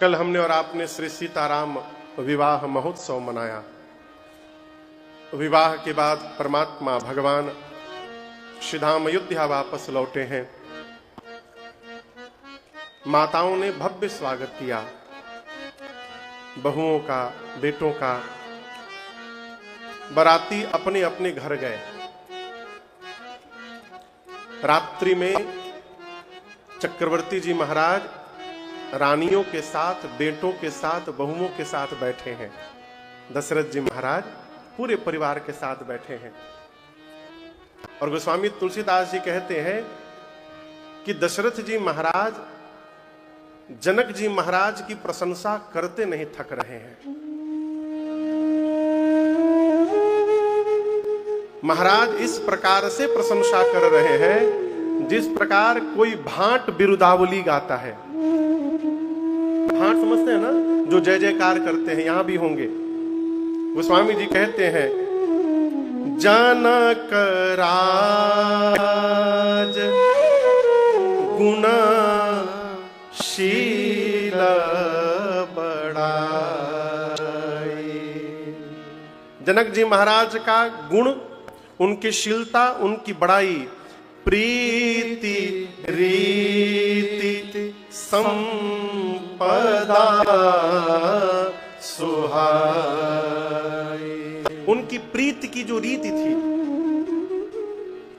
कल हमने और आपने श्री सीताराम विवाह महोत्सव मनाया। विवाह के बाद परमात्मा भगवान श्री धाम अयोध्या वापस लौटे हैं। माताओं ने भव्य स्वागत किया, बहुओं का, बेटों का। बाराती अपने अपने घर गए। रात्रि में चक्रवर्ती जी महाराज रानियों के साथ, बेटों के साथ, बहुओं के साथ बैठे हैं। दशरथ जी महाराज पूरे परिवार के साथ बैठे हैं। और गोस्वामी तुलसीदास जी कहते हैं कि दशरथ जी महाराज जनक जी महाराज की प्रशंसा करते नहीं थक रहे हैं। महाराज इस प्रकार से प्रशंसा कर रहे हैं जिस प्रकार कोई भांट बिरुदावली गाता है। भांट समझते हैं ना, जो जय जयकार करते हैं, यहां भी होंगे। गोस्वामी जी कहते हैं, जनक राज गुणशील बड़ाई। जनक जी महाराज का गुण, उनकी शीलता, उनकी बड़ाई, प्रीति रीति संपदा सुहाई। उनकी प्रीति की जो रीति थी,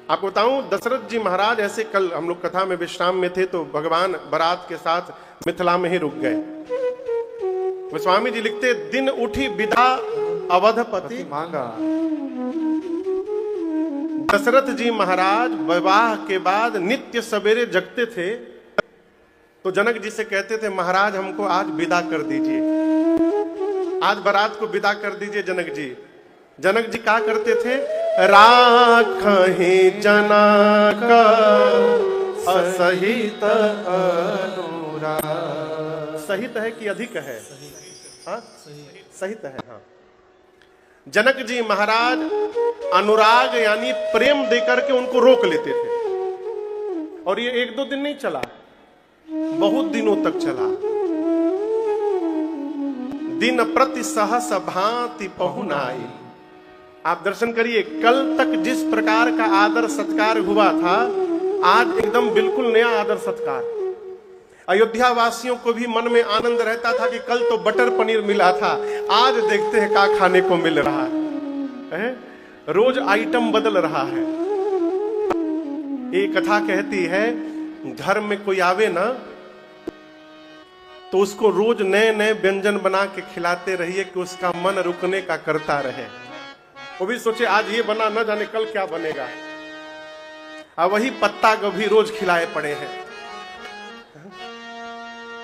आपको बताऊं, दशरथ जी महाराज ऐसे, कल हम लोग कथा में विश्राम में थे तो भगवान बारात के साथ मिथिला में ही रुक गए। गोस्वामी जी लिखते, दिन उठी विदा अवधपति मांगा। दशरथ जी महाराज विवाह के बाद नित्य सवेरे जगते थे तो जनक जी से कहते थे, महाराज हमको आज विदा कर दीजिए, आज बारात को विदा कर दीजिए जनक जी। जनक जी क्या करते थे, राखहि जनक असहित अनुराग। सहित है कि अधिक है? हाँ, सहित है। हाँ, जनक जी महाराज अनुराग यानी प्रेम देकर के उनको रोक लेते थे। और ये एक दो दिन नहीं चला, बहुत दिनों तक चला। दिन प्रति सहस भांति पहुनाई। आप दर्शन करिए, कल तक जिस प्रकार का आदर सत्कार हुआ था, आज एकदम बिल्कुल नया आदर सत्कार। अयोध्या वासियों को भी मन में आनंद रहता था कि कल तो बटर पनीर मिला था, आज देखते हैं क्या खाने को मिल रहा है। रोज आइटम बदल रहा है। एक कथा कहती है, घर में कोई आवे ना तो उसको रोज नए नए व्यंजन बना के खिलाते रहिए कि उसका मन रुकने का करता रहे। वो भी सोचे आज ये बना, न जाने कल क्या बनेगा। अब वही पत्ता गोभी रोज खिलाए पड़े हैं।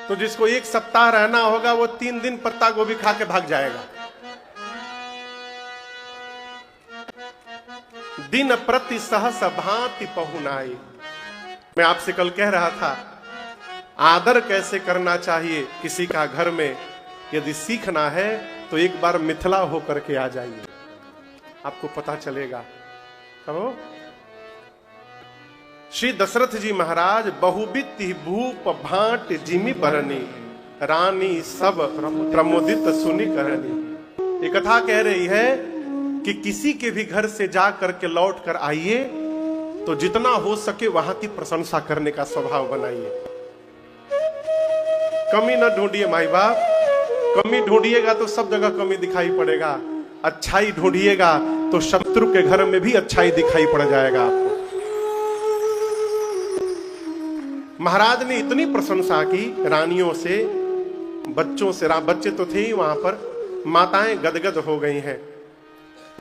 तो जिसको एक सप्ताह रहना होगा वो 3 दिन पत्ता गोभी खा के भाग जाएगा। दिन प्रति सहस भांति पहुनाई। मैं आपसे कल कह रहा था, आदर कैसे करना चाहिए किसी का घर में, यदि सीखना है तो एक बार मिथिला होकर के आ जाइए, आपको पता चलेगा। तो श्री दशरथ जी महाराज बहुबिति भूप भांट जिमि बरनी, रानी सब प्रमोदित सुनि करनी। ये कथा कह रही है कि किसी के भी घर से जा करके लौट कर आइए तो जितना हो सके वहां की प्रशंसा करने का स्वभाव बनाइए। कमी न ढूंढिए माई बाप, कमी ढूंढिएगा तो सब जगह कमी दिखाई पड़ेगा। अच्छाई ढूंढिएगा तो शत्रु के घर में भी अच्छाई दिखाई पड़ जाएगा आपको। महाराज ने इतनी प्रशंसा की रानियों से, बच्चों से। बच्चे तो थे ही वहां पर, माताएं गदगद हो गई हैं।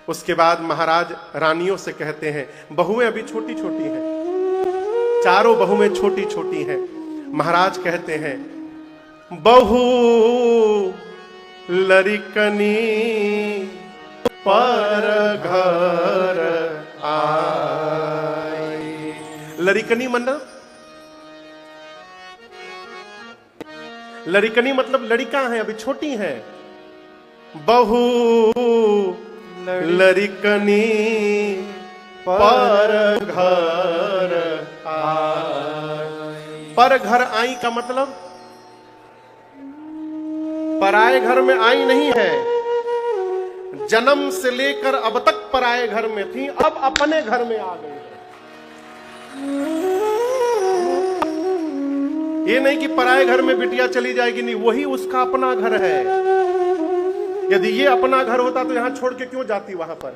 उसके बाद महाराज रानियों से कहते हैं, बहुएं अभी छोटी छोटी हैं, चारों बहुएं छोटी छोटी हैं। महाराज कहते हैं, बहु लरिकनी पर घर आई। लरिकनी मतलब लड़िका है, अभी छोटी हैं। बहु लरिकनी पर घर आई। पर घर आई का मतलब पराए घर में आई नहीं है, जन्म से लेकर अब तक पराए घर में थी, अब अपने घर में आ गई है। ये नहीं कि पराए घर में बिटिया चली जाएगी, नहीं, वही उसका अपना घर है। यदि ये अपना घर होता तो यहां छोड़ के क्यों जाती वहां पर।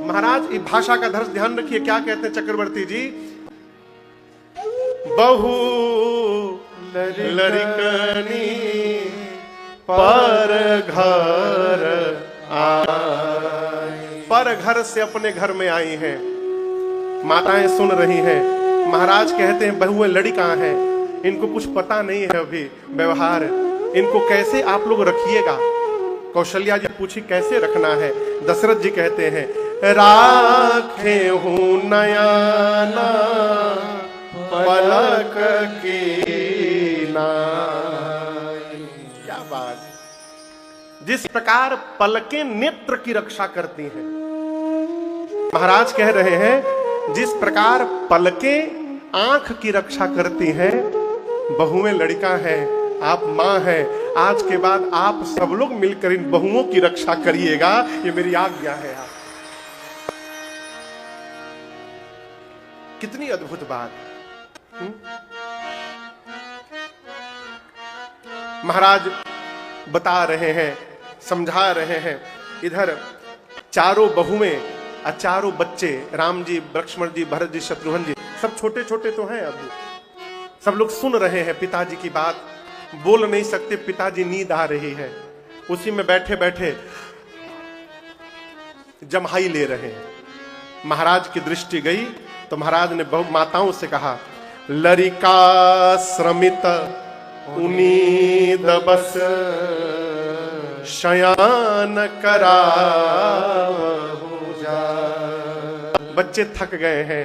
महाराज इस भाषा का धर्ष ध्यान रखिए, क्या कहते हैं चक्रवर्ती जी, बहु लड़कनी पर घर आई, पर घर से अपने घर में आई हैं। माताएं सुन रही हैं। महाराज कहते हैं बहुएं लड़ी कहां हैं, इनको कुछ पता नहीं है अभी व्यवहार, इनको कैसे आप लोग रखिएगा। कौशल्या जी पूछी कैसे रखना है। दशरथ जी कहते हैं राखे हूं नयना पलक की नाई। क्या बात। जिस प्रकार पलकें नेत्र की रक्षा करती हैं, महाराज कह रहे हैं जिस प्रकार पलकें आंख की रक्षा करती हैं, बहुएं लड़का हैं, आप मां हैं, आज के बाद आप सब लोग मिलकर इन बहुओं की रक्षा करिएगा, ये मेरी आज्ञा है। आप कितनी अद्भुत बात। महाराज बता रहे हैं, समझा रहे हैं। इधर चारों बहुएं और चारों बच्चे, राम जी, लक्ष्मण जी, भरत जी, शत्रुघ्न जी, सब छोटे छोटे तो हैं अभी, सब लोग सुन रहे हैं पिताजी की बात, बोल नहीं सकते, पिताजी नींद आ रही है, उसी में बैठे बैठे जम्हाई ले रहे हैं। महाराज की दृष्टि गई तो महाराज ने माताओं से कहा लरिका श्रमित उनीद बस शयान करा। बच्चे थक गए हैं,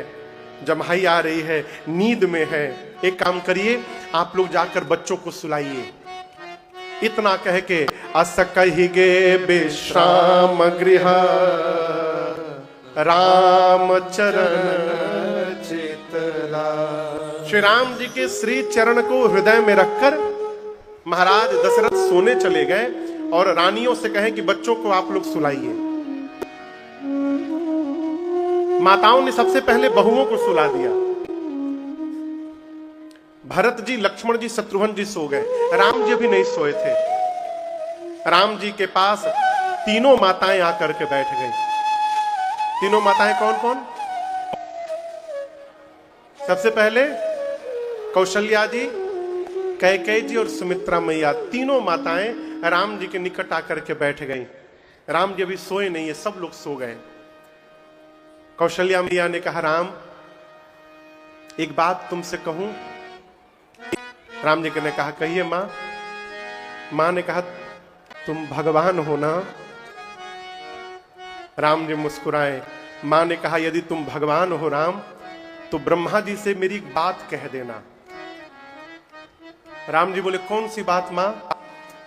जम्हाई आ रही है, नींद में है, एक काम करिए आप लोग जाकर बच्चों को सुलाइए। इतना कह के अस कहिगे विश्राम गृह राम चरण चितला। श्री राम जी के श्री चरण को हृदय में रखकर महाराज दशरथ सोने चले गए और रानियों से कहे कि बच्चों को आप लोग सुलाइए। माताओं ने सबसे पहले बहुओं को सुला दिया। भरत जी, लक्ष्मण जी, शत्रुघ्न जी सो गए, राम जी अभी नहीं सोए थे। राम जी के पास तीनों माताएं आकर के बैठ गई। तीनों माताएं कौन कौन? सबसे पहले कौशल्या जी, कैकेयी जी और सुमित्रा मैया, तीनों माताएं राम जी के निकट आकर के बैठ गई। राम जी अभी सोए नहीं है, सब लोग सो गए। कौशल्या मैया ने कहा राम एक बात तुमसे कहूं। राम जी ने कहा कहिए मां। मां ने कहा तुम भगवान हो ना। राम जी मुस्कुराए। मां ने कहा यदि तुम भगवान हो राम तो ब्रह्मा जी से मेरी बात कह देना। राम जी बोले कौन सी बात मां?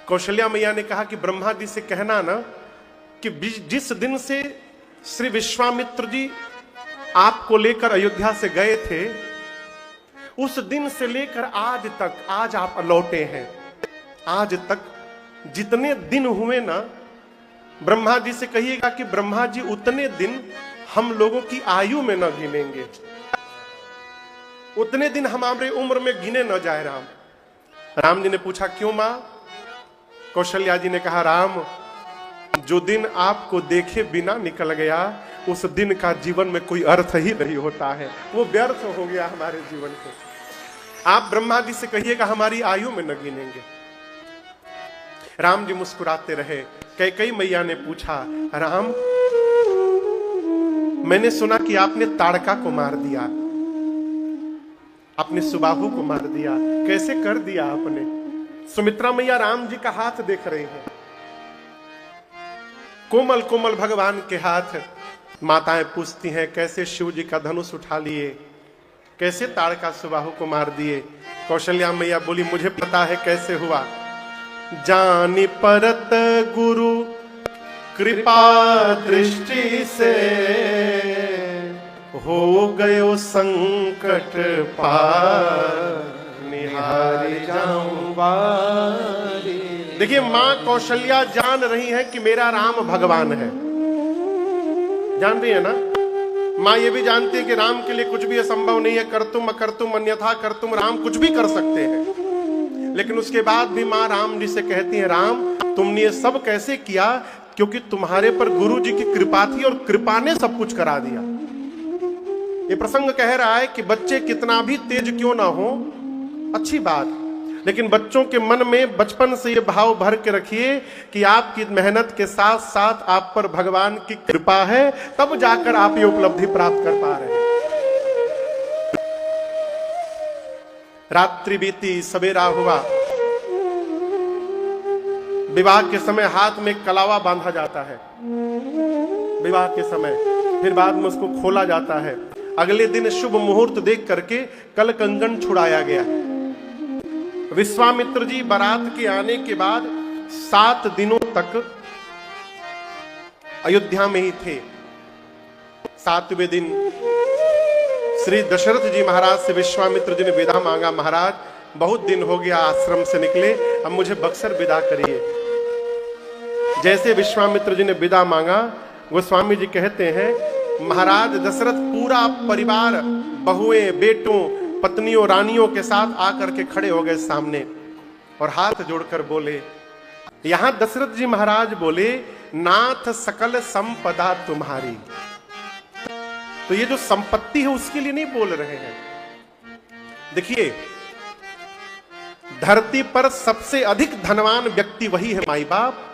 कौशल्या मैया ने कहा कि ब्रह्मा जी से कहना ना कि जिस दिन से श्री विश्वामित्र जी आपको लेकर अयोध्या से गए थे, उस दिन से लेकर आज तक, आज आप लौटे हैं, आज तक जितने दिन हुए ना, ब्रह्मा जी से कहिएगा कि ब्रह्मा जी उतने दिन हम लोगों की आयु में न गिनेंगे, उतने दिन हमारे उम्र में गिने न जाए राम। राम जी ने पूछा क्यों मां? कौशल्या जी ने कहा राम जो दिन आपको देखे बिना निकल गया, उस दिन का जीवन में कोई अर्थ ही नहीं होता है, वो व्यर्थ हो गया हमारे जीवन को। आप ब्रह्मा जी से कहिएगा हमारी आयु में न गिनेंगे। राम जी मुस्कुराते रहे। कैकेयी मैया ने पूछा राम मैंने सुना कि आपने ताड़का को मार दिया, आपने सुबाहु को मार दिया, कैसे कर दिया आपने? सुमित्रा मैया राम जी का हाथ देख रही है, कोमल कोमल भगवान के हाथ। माताएं पूछती हैं कैसे शिव जी का धनुष उठा लिए, कैसे ताड़का सुबाहु को मार दिए? कौशल्या मैया बोली मुझे पता है कैसे हुआ। जानी परत गुरु कृपा दृष्टि से, हो गयो संकट पार, निहारी जाऊं बारी देखिए, मां कौशल्या जान रही है कि मेरा राम भगवान है, जान रही है ना। मां ये भी जानती है कि राम के लिए कुछ भी असंभव नहीं है, करतुम अकर्तुम अन्यथा करतुम, राम कुछ भी कर सकते हैं। लेकिन उसके बाद भी मां राम जी से कहती है, राम तुमने ये सब कैसे किया? क्योंकि तुम्हारे पर गुरु जी की कृपा थी और कृपा ने सब कुछ करा दिया। ये प्रसंग कह रहा है कि बच्चे कितना भी तेज क्यों ना हो, अच्छी बात, लेकिन बच्चों के मन में बचपन से ये भाव भर के रखिए कि आपकी मेहनत के साथ साथ आप पर भगवान की कृपा है, तब जाकर आप ये उपलब्धि प्राप्त कर पा रहे हैं। रात्रि बीती, सवेरा हुआ, विवाह के समय हाथ में कलावा बांधा जाता है, विवाह के समय, फिर बाद में उसको खोला जाता है। अगले दिन शुभ मुहूर्त देख करके कल कंगन छुड़ाया गया। विश्वामित्र जी बारात के आने के बाद 7 दिनों तक अयोध्या में ही थे। 7वें दिन श्री दशरथ जी महाराज से विश्वामित्र जी ने विदा मांगा, महाराज बहुत दिन हो गया आश्रम से निकले, अब मुझे बक्सर विदा करिए। जैसे विश्वामित्र जी ने विदा मांगा, गोस्वामी जी कहते हैं, महाराज दशरथ पूरा परिवार, बहुएं, बेटों, पत्नियों, रानियों के साथ आकर के खड़े हो गए सामने और हाथ जोड़कर बोले। यहां दशरथ जी महाराज बोले, नाथ सकल संपदा तुम्हारी। तो ये जो संपत्ति है उसके लिए नहीं बोल रहे हैं। देखिए, धरती पर सबसे अधिक धनवान व्यक्ति वही है माई बाप,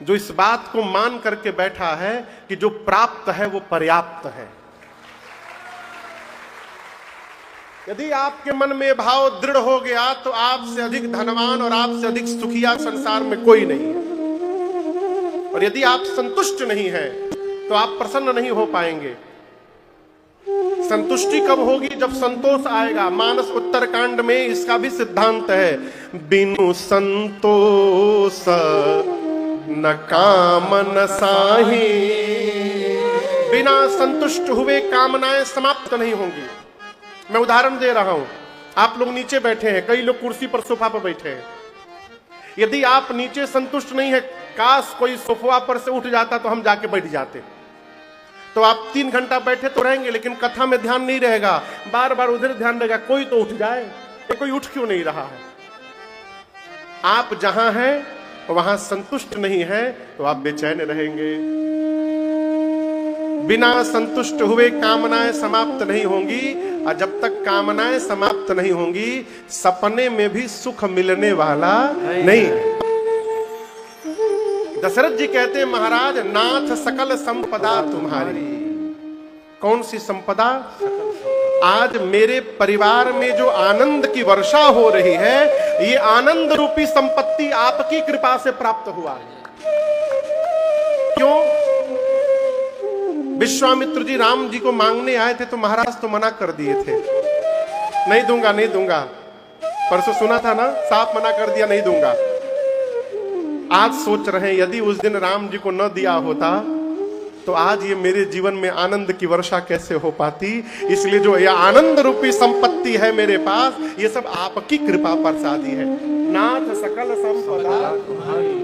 जो इस बात को मान करके बैठा है कि जो प्राप्त है वो पर्याप्त है। यदि आपके मन में भाव दृढ़ हो गया तो आपसे अधिक धनवान और आपसे अधिक सुखिया संसार में कोई नहीं है। और यदि आप संतुष्ट नहीं हैं तो आप प्रसन्न नहीं हो पाएंगे। संतुष्टि कब होगी? जब संतोष आएगा। मानस उत्तरकांड में इसका भी सिद्धांत है, बिनु संतोष न काम न साही। बिना संतुष्ट हुए कामनाएं समाप्त नहीं होंगी। मैं उदाहरण दे रहा हूं, आप लोग नीचे बैठे हैं, कई लोग कुर्सी पर सोफा पर बैठे हैं। यदि आप नीचे संतुष्ट नहीं है, काश कोई सोफा पर से उठ जाता तो हम जाके बैठ जाते। तो आप 3 घंटा बैठे तो रहेंगे, लेकिन कथा में ध्यान नहीं रहेगा, बार बार उधर ध्यान रहेगा, कोई तो उठ जाए, ये कोई उठ क्यों नहीं रहा है? आप जहां हैं वहां संतुष्ट नहीं है तो आप बेचैन रहेंगे। बिना संतुष्ट हुए कामनाएं समाप्त नहीं होंगी, और जब तक कामनाएं समाप्त नहीं होंगी, सपने में भी सुख मिलने वाला नहीं। दशरथ जी कहते हैं, महाराज नाथ सकल संपदा तुम्हारी। कौन सी संपदा? आज मेरे परिवार में जो आनंद की वर्षा हो रही है, ये आनंद रूपी संपत्ति आपकी कृपा से प्राप्त हुआ है। क्यों? विश्वामित्र जी राम जी को मांगने आए थे तो महाराज तो मना कर दिए थे, नहीं दूंगा नहीं दूंगा। परसों सुना था ना, साफ मना कर दिया, नहीं दूंगा। आज सोच रहे हैं, यदि उस दिन राम जी को न दिया होता तो आज ये मेरे जीवन में आनंद की वर्षा कैसे हो पाती। इसलिए जो ये आनंद रूपी संपत्ति है मेरे पास, ये सब आपकी कृपा प्रसादी है। नाथ सकल संपदा तुम्हारी,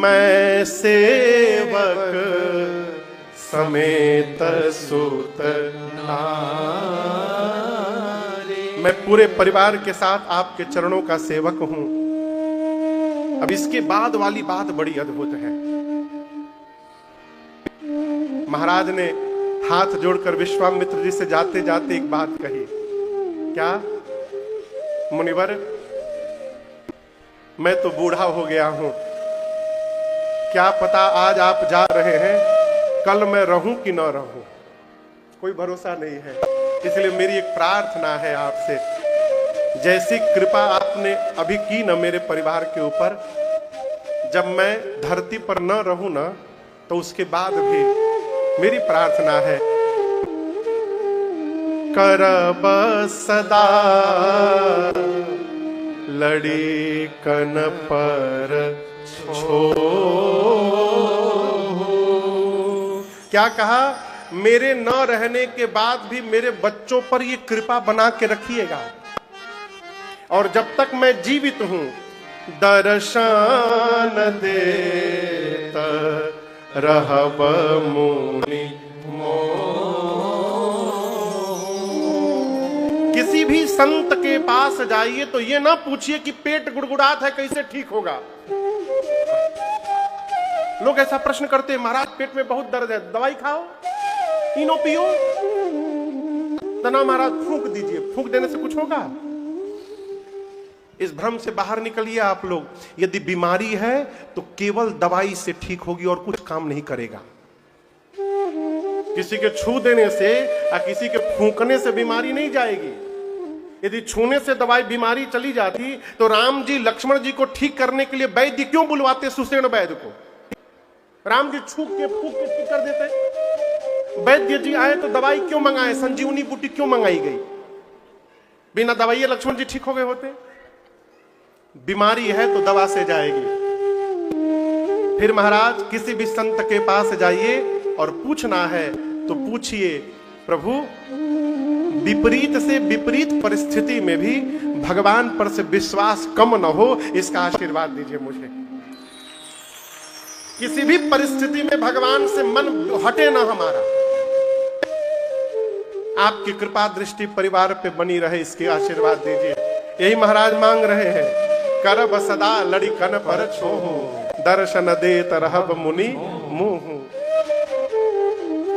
मैं सेवक समेत सुत नारी। मैं पूरे परिवार के साथ आपके चरणों का सेवक हूं। अब इसके बाद वाली बात बड़ी अद्भुत है। महाराज ने हाथ जोड़कर विश्वामित्र जी से जाते जाते एक बात कही। क्या? मुनिवर, मैं तो बूढ़ा हो गया हूं, क्या पता आज आप जा रहे हैं, कल मैं रहूं कि ना रहूं, कोई भरोसा नहीं है। इसलिए मेरी एक प्रार्थना है आपसे, जैसी कृपा आपने अभी की न मेरे परिवार के ऊपर, जब मैं धरती पर न रहूं ना, तो उसके बाद भी मेरी प्रार्थना है, करब सदा लड़ी कन पर छो। क्या कहा? मेरे न रहने के बाद भी मेरे बच्चों पर ये कृपा बना के रखिएगा। और जब तक मैं जीवित हूं दर्शन देत रहब मुनि किसी भी संत के पास जाइए तो ये ना पूछिए कि पेट गुड़गुड़ात है कैसे ठीक होगा। लोग ऐसा प्रश्न करते हैं, महाराज पेट में बहुत दर्द है, दवाई खाओ, इनो पियो। तना महाराज फूंक दीजिए, फूंक देने से कुछ होगा? इस भ्रम से बाहर निकलिए आप लोग। यदि बीमारी है तो केवल दवाई से ठीक होगी और कुछ काम नहीं करेगा। किसी के छू देने से या किसी के फूंकने से बीमारी नहीं जाएगी। यदि छूने से दवाई बीमारी चली जाती तो राम जी लक्ष्मण जी को ठीक करने के लिए वैद्य क्यों बुलवाते? सुसेन वैद्य को। राम जी छू के फूंक के ठीक कर देते। वैद्य जी आए तो दवाई क्यों मंगाए? संजीवनी बूटी क्यों मंगाई गई? बिना दवाई लक्ष्मण जी ठीक हो गए होते। बीमारी है तो दवा से जाएगी। फिर महाराज किसी भी संत के पास जाइए और पूछना है तो पूछिए, प्रभु विपरीत से विपरीत परिस्थिति में भी भगवान पर से विश्वास कम न हो, इसका आशीर्वाद दीजिए मुझे। किसी भी परिस्थिति में भगवान से मन हटे ना हमारा। आपकी कृपा दृष्टि परिवार पे बनी रहे, इसके आशीर्वाद दीजिए। यही महाराज मांग रहे हैं। करब सदा लड़िकन पर छोहु, दर्शन देत रहब मुनि मुहु।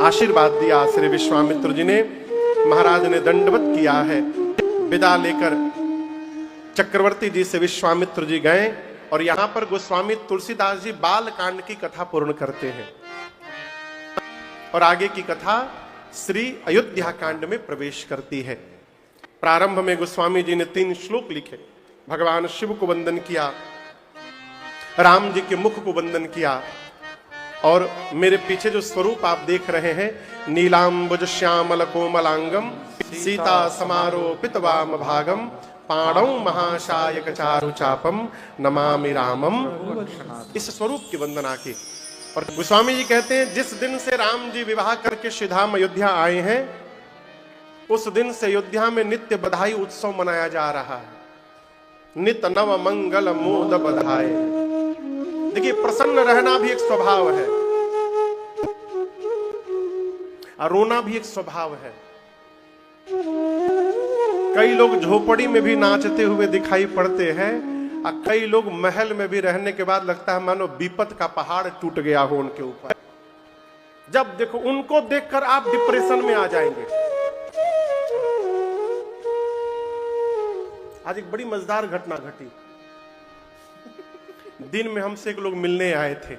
आशीर्वाद दिया श्री विश्वामित्र जी ने। महाराज ने दंडवत किया है। विदा लेकर चक्रवर्ती जी से विश्वामित्र जी गए और यहां पर गोस्वामी तुलसीदास जी बाल कांड की कथा पूर्ण करते हैं और आगे की कथा श्री अयोध्या कांड में प्रवेश करती है। प्रारंभ में गोस्वामी जी ने 3 श्लोक लिखे। भगवान शिव को वंदन किया, राम जी के मुख को वंदन किया और मेरे पीछे जो स्वरूप आप देख रहे हैं, नीलांबुज श्यामल कोमलांगम सीता समारोपित वाम भागम पाणौ महाशायक चारु चापम नमामि रामम। इस स्वरूप की वंदना की। और गोस्वामी जी कहते हैं जिस दिन से राम जी विवाह करके श्रीधाम अयोध्या आए हैं, उस दिन से अयोध्या में नित्य बधाई उत्सव मनाया जा रहा है। नित नव मंगल मोद बधाए। देखिए, प्रसन्न रहना भी एक स्वभाव है और रोना भी एक स्वभाव है। कई लोग झोपड़ी में भी नाचते हुए दिखाई पड़ते हैं और कई लोग महल में भी रहने के बाद लगता है मानो विपत का पहाड़ टूट गया हो उनके ऊपर। जब देखो उनको देखकर आप डिप्रेशन में आ जाएंगे। आज एक बड़ी मजेदार घटना घटी। दिन में हमसे एक लोग मिलने आए थे।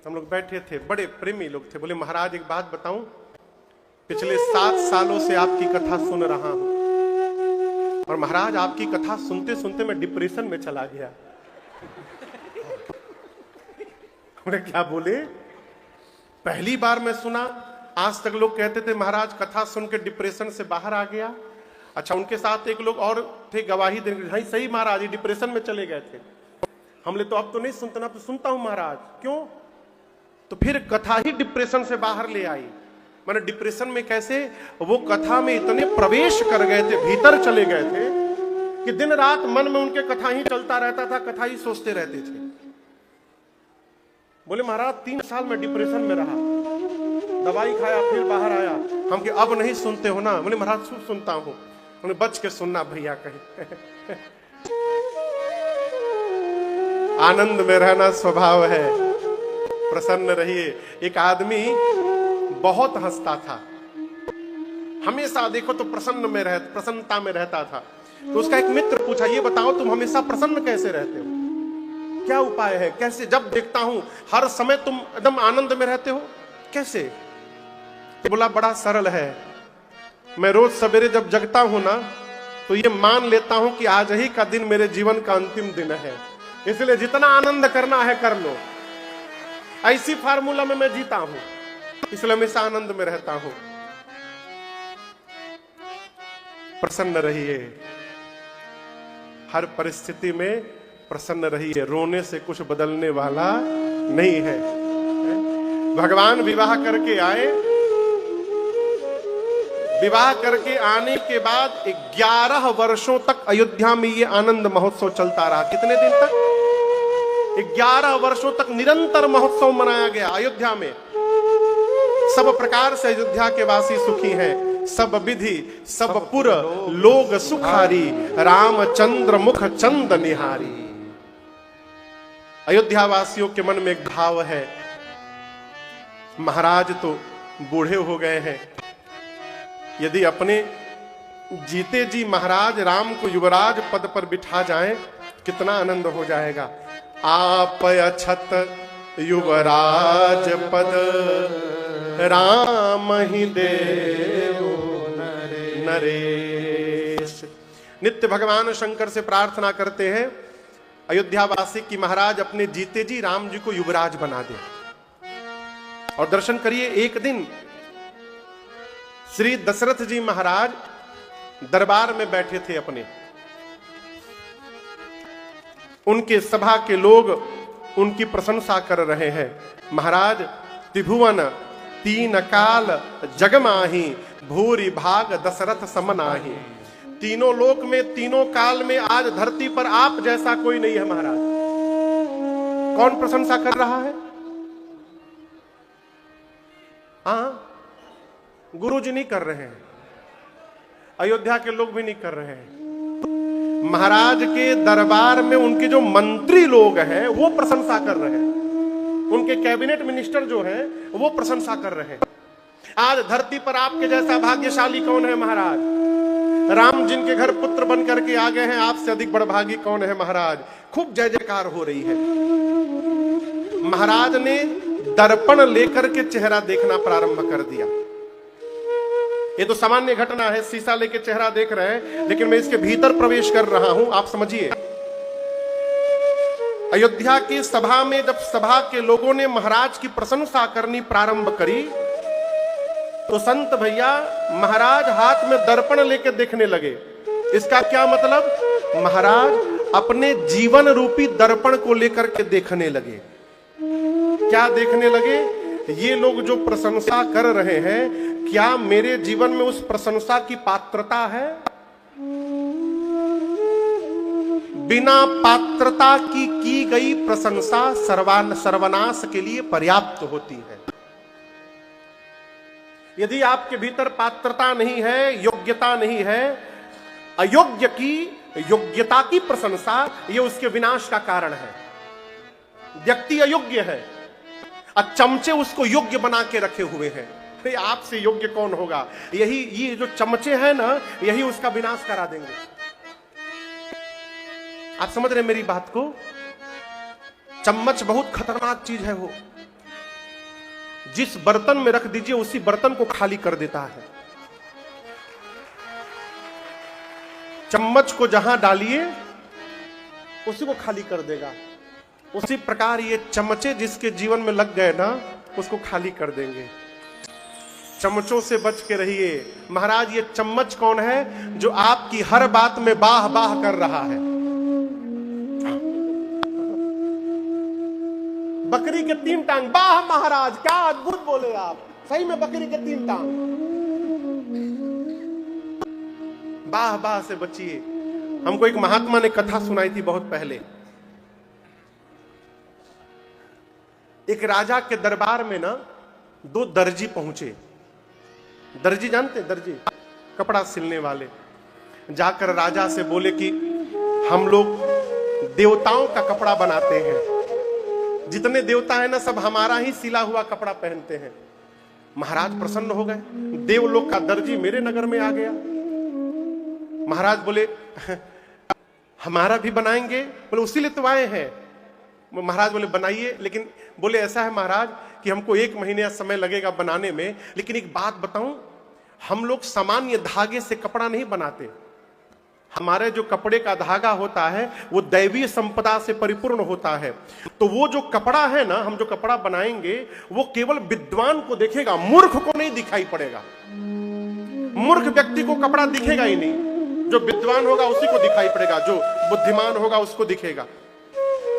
हम लोग बैठे थे, बड़े प्रेमी लोग थे। बोले महाराज एक बात बताऊं, पिछले 7 सालों से आपकी कथा सुन रहा हूं और महाराज आपकी कथा सुनते सुनते मैं डिप्रेशन में चला गया। हमने क्या बोले? पहली बार मैं सुना। आज तक लोग कहते थे महाराज कथा सुन के डिप्रेशन से बाहर आ गया। अच्छा, उनके साथ एक लोग और थे गवाही देने, हाँ सही महाराज डिप्रेशन में चले गए थे। हमने तो अब तो नहीं सुनता ना, तो सुनता हूं महाराज। क्यों? तो फिर कथा ही डिप्रेशन से बाहर ले आई। मैंने डिप्रेशन में कैसे? वो कथा में इतने प्रवेश कर गए थे, भीतर चले गए थे कि दिन रात मन में उनके कथा ही चलता रहता था, कथा ही सोचते रहते थे। बोले महाराज 3 साल में डिप्रेशन में रहा, दवाई खाया, फिर बाहर आया। हम कि अब नहीं सुनते हो ना? बोले महाराज खूब सुनता हूं। उन्हें बच के सुनना भैया कहीं। आनंद में रहना स्वभाव है, प्रसन्न रहिए। एक आदमी बहुत हंसता था, हमेशा देखो तो प्रसन्नता में रहता था। तो उसका एक मित्र पूछा, ये बताओ तुम हमेशा प्रसन्न कैसे रहते हो? क्या उपाय है? कैसे? जब देखता हूं हर समय तुम एकदम आनंद में रहते हो, कैसे? बोला बड़ा सरल है। मैं रोज सवेरे जब जगता हूं ना, तो ये मान लेता हूं कि आज ही का दिन मेरे जीवन का अंतिम दिन है, इसलिए जितना आनंद करना है कर लो। ऐसी फार्मूला में मैं जीता हूं, इसलिए हमेशा आनंद में रहता हूं। प्रसन्न रहिए, हर परिस्थिति में प्रसन्न रहिए। रोने से कुछ बदलने वाला नहीं है। भगवान विवाह करके आए, विवाह करके आने के बाद 11 वर्षों तक अयोध्या में ये आनंद महोत्सव चलता रहा। कितने दिन तक? 11 वर्षों तक निरंतर महोत्सव मनाया गया अयोध्या में। सब प्रकार से अयोध्या के वासी सुखी हैं, सब विधि सब पुर लोग सुखारी, रामचंद्र मुख चंद निहारी। अयोध्या वासियों के मन में एक भाव है, महाराज तो बूढ़े हो गए हैं, यदि अपने जीते जी महाराज राम को युवराज पद पर बिठा जाएं, कितना आनंद हो जाएगा। आप अछत युवराज पद राम ही देव नरेश। नित्य भगवान शंकर से प्रार्थना करते हैं अयोध्यावासी की महाराज अपने जीते जी राम जी को युवराज बना दे। और दर्शन करिए, एक दिन श्री दशरथ जी महाराज दरबार में बैठे थे अपने, उनके सभा के लोग उनकी प्रशंसा कर रहे हैं। महाराज त्रिभुवन तीन काल जगमाही, भूरि भाग दशरथ समनाही। तीनों लोक में तीनों काल में आज धरती पर आप जैसा कोई नहीं है महाराज। कौन प्रशंसा कर रहा है? हाँ, गुरु जी नहीं कर रहे हैं, अयोध्या के लोग भी नहीं कर रहे हैं। महाराज के दरबार में उनके जो मंत्री लोग हैं वो प्रशंसा कर रहे हैं, उनके कैबिनेट मिनिस्टर जो हैं वो प्रशंसा कर रहे हैं। आज धरती पर आपके जैसा भाग्यशाली कौन है महाराज? राम जिनके घर पुत्र बन करके आ गए हैं, आपसे अधिक बड़भागी कौन है महाराज? खूब जय जयकार हो रही है। महाराज ने दर्पण लेकर के चेहरा देखना प्रारंभ कर दिया। ये तो सामान्य घटना है, शीशा लेके चेहरा देख रहे हैं, लेकिन मैं इसके भीतर प्रवेश कर रहा हूं, आप समझिए। अयोध्या की सभा में जब सभा के लोगों ने महाराज की प्रशंसा करनी प्रारंभ करी, तो संत भैया महाराज हाथ में दर्पण लेके देखने लगे। इसका क्या मतलब? महाराज अपने जीवन रूपी दर्पण को लेकर के देखने लगे। क्या देखने लगे? ये लोग जो प्रशंसा कर रहे हैं, क्या मेरे जीवन में उस प्रशंसा की पात्रता है? बिना पात्रता की गई प्रशंसा सर्वनाश के लिए पर्याप्त होती है। यदि आपके भीतर पात्रता नहीं है, योग्यता नहीं है, अयोग्य की योग्यता की प्रशंसा, यह उसके विनाश का कारण है। व्यक्ति अयोग्य है, चमचे उसको योग्य बना के रखे हुए हैं। तो आपसे योग्य कौन होगा? यही ये जो चमचे हैं ना, यही उसका विनाश करा देंगे। आप समझ रहे मेरी बात को? चम्मच बहुत खतरनाक चीज है। वो जिस बर्तन में रख दीजिए उसी बर्तन को खाली कर देता है। चम्मच को जहां डालिए उसी को खाली कर देगा। उसी प्रकार ये चमचे जिसके जीवन में लग गए ना, उसको खाली कर देंगे। चमचों से बच के रहिए। महाराज ये चम्मच कौन है जो आपकी हर बात में बाह बाह कर रहा है? बकरी के 3 टांग। बाह महाराज, क्या अद्भुत बोले आप, सही में बकरी के 3 टांग। बाह बाह से बचिए। हमको एक महात्मा ने कथा सुनाई थी बहुत पहले। एक राजा के दरबार में ना 2 दर्जी पहुंचे। दर्जी जानते? दर्जी कपड़ा सिलने वाले। जाकर राजा से बोले कि हम लोग देवताओं का कपड़ा बनाते हैं, जितने देवता हैं ना सब हमारा ही सिला हुआ कपड़ा पहनते हैं। महाराज प्रसन्न हो गए, देवलोक का दर्जी मेरे नगर में आ गया। महाराज बोले हमारा भी बनाएंगे? बोले उसी लिए तो आए हैं। महाराज बोले बनाइए, लेकिन बोले ऐसा है महाराज कि हमको 1 महीने का समय लगेगा बनाने में, लेकिन एक बात बताऊं, हम लोग सामान्य धागे से कपड़ा नहीं बनाते। हमारे जो कपड़े का धागा होता है वो दैवीय संपदा से परिपूर्ण होता है। तो वो जो कपड़ा है ना, हम जो कपड़ा बनाएंगे वो केवल विद्वान को देखेगा, मूर्ख को नहीं दिखाई पड़ेगा। मूर्ख व्यक्ति को कपड़ा दिखेगा ही नहीं, जो विद्वान होगा उसी को दिखाई पड़ेगा, जो बुद्धिमान होगा उसको दिखेगा।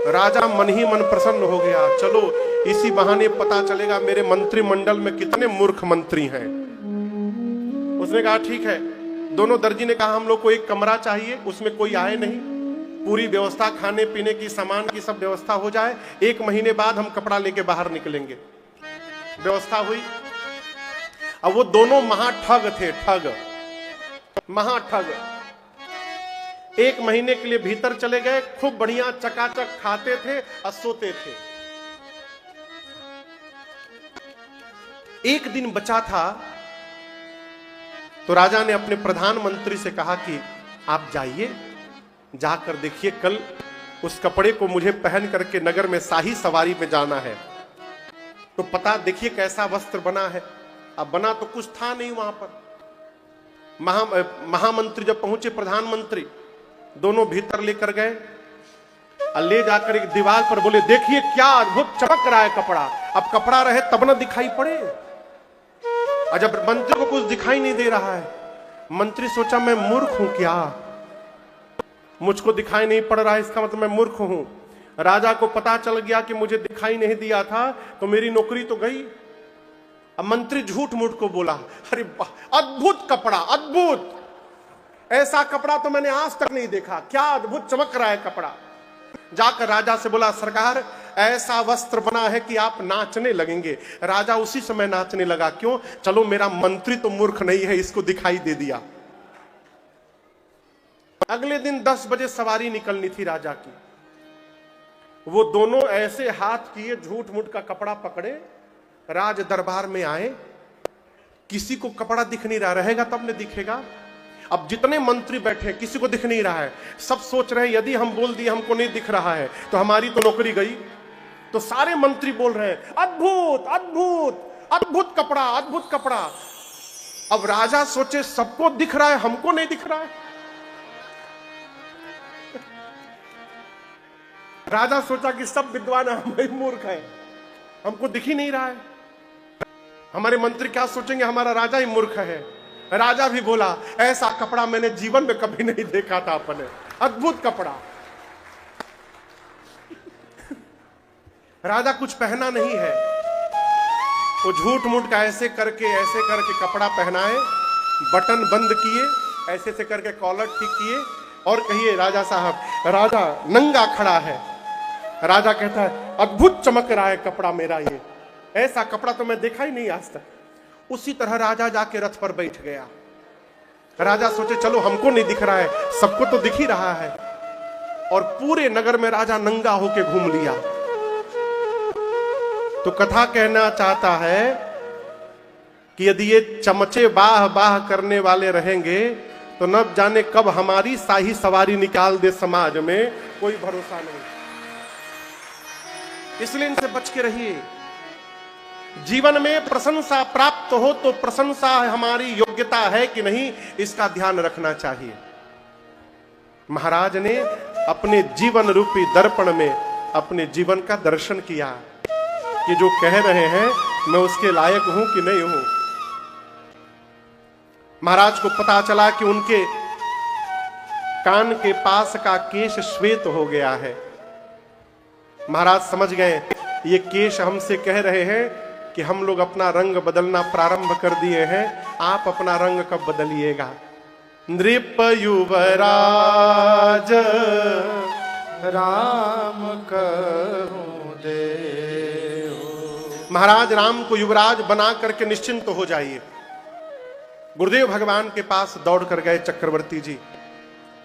राजा मन ही मन प्रसन्न हो गया, चलो इसी बहाने पता चलेगा मेरे मंत्रिमंडल में कितने मूर्ख मंत्री हैं। उस उसने कहा ठीक है। दोनों दर्जी ने कहा हम लोग को एक कमरा चाहिए, उसमें कोई आए नहीं, पूरी व्यवस्था खाने पीने की, सामान की सब व्यवस्था हो जाए, 1 महीने बाद हम कपड़ा लेके बाहर निकलेंगे। व्यवस्था हुई। अब वो दोनों महाठग थे, ठग, महाठग। 1 महीने के लिए भीतर चले गए, खूब बढ़िया चकाचक खाते थे और सोते थे। एक दिन बचा था तो राजा ने अपने प्रधानमंत्री से कहा कि आप जाइए, जाकर देखिए, कल उस कपड़े को मुझे पहन करके नगर में शाही सवारी में जाना है, तो पता देखिए कैसा वस्त्र बना है। अब बना तो कुछ था नहीं वहां पर। महामंत्री जब पहुंचे, प्रधानमंत्री, दोनों भीतर लेकर गए और ले जाकर एक दीवार पर बोले देखिए क्या अद्भुत चमक रहा है कपड़ा। अब कपड़ा रहे तब ना दिखाई पड़े, और जब मंत्री को कुछ दिखाई नहीं दे रहा है, मंत्री सोचा मैं मूर्ख हूं क्या, मुझको दिखाई नहीं पड़ रहा है, इसका मतलब मैं मूर्ख हूं। राजा को पता चल गया कि मुझे दिखाई नहीं दिया था तो मेरी नौकरी तो गई। अब मंत्री झूठ मूठ को बोला, अरे अद्भुत कपड़ा, अद्भुत, ऐसा कपड़ा तो मैंने आज तक नहीं देखा, क्या अद्भुत चमक रहा है कपड़ा। जाकर राजा से बोला सरकार ऐसा वस्त्र बना है कि आप नाचने लगेंगे। राजा उसी समय नाचने लगा, क्यों? चलो मेरा मंत्री तो मूर्ख नहीं है, इसको दिखाई दे दिया। अगले दिन 10 बजे सवारी निकलनी थी राजा की। वो दोनों ऐसे हाथ किए, झूठ मूठ का कपड़ा पकड़े, राज दरबार में आए। किसी को कपड़ा दिख नहीं रहा, रहेगा तब न दिखेगा। अब जितने मंत्री बैठे किसी को दिख नहीं रहा है, सब सोच रहे हैं यदि हम बोल दिए हमको नहीं दिख रहा है तो हमारी तो नौकरी गई। तो सारे मंत्री बोल रहे हैं अद्भुत अद्भुत अद्भुत कपड़ा, अद्भुत कपड़ा। अब राजा सोचे सबको दिख रहा है, हमको नहीं दिख रहा है। राजा सोचा कि सब विद्वान हम ही मूर्ख हैं, हमको दिख ही नहीं रहा है। हमारे मंत्री क्या सोचेंगे, हमारा राजा ही मूर्ख है। राजा भी बोला ऐसा कपड़ा मैंने जीवन में कभी नहीं देखा था अपने, अद्भुत कपड़ा। राजा कुछ पहना नहीं है, वो झूठ मूठ का ऐसे करके कपड़ा पहनाए, बटन बंद किए, ऐसे से करके कॉलर ठीक किए, और कहिए राजा साहब, राजा नंगा खड़ा है। राजा कहता है अद्भुत चमक रहा है कपड़ा मेरा, ये ऐसा कपड़ा तो मैं देखा ही नहीं आज तक। उसी तरह राजा जाके रथ पर बैठ गया। राजा सोचे चलो हमको नहीं दिख रहा है, सबको तो दिख ही रहा है। और पूरे नगर में राजा नंगा होके घूम लिया। तो कथा कहना चाहता है कि यदि ये चमचे बाह बाह करने वाले रहेंगे तो न जाने कब हमारी शाही सवारी निकाल दे समाज में, कोई भरोसा नहीं। इसलिए इनसे बच के रहिए। जीवन में प्रशंसा प्राप्त हो तो प्रशंसा हमारी योग्यता है कि नहीं, इसका ध्यान रखना चाहिए। महाराज ने अपने जीवन रूपी दर्पण में अपने जीवन का दर्शन किया कि जो कह रहे हैं मैं उसके लायक हूं कि नहीं हूं। महाराज को पता चला कि उनके कान के पास का केश श्वेत हो गया है। महाराज समझ गए ये केश हमसे कह रहे हैं कि हम लोग अपना रंग बदलना प्रारंभ कर दिए हैं, आप अपना रंग कब बदलिएगा। नृप युवराज राम कहूं देव। महाराज राम को युवराज बना करके निश्चिंत हो जाइए। गुरुदेव भगवान के पास दौड़ कर गए चक्रवर्ती जी,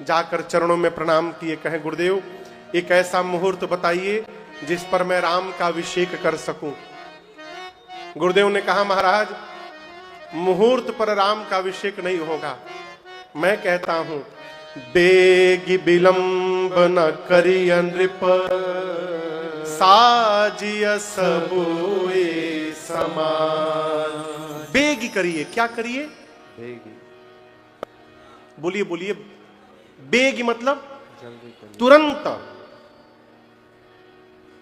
जाकर चरणों में प्रणाम किए, कहे गुरुदेव एक ऐसा मुहूर्त बताइए जिस पर मैं राम का अभिषेक कर सकूं। गुरुदेव ने कहा महाराज मुहूर्त पर राम का अभिषेक नहीं होगा, मैं कहता हूं बेगी विलंब न करिय नृप साजिय सबुए समान। बेगी करिए, क्या करिए? बेगी। बोलिए बोलिए, बेगी मतलब तुरंत।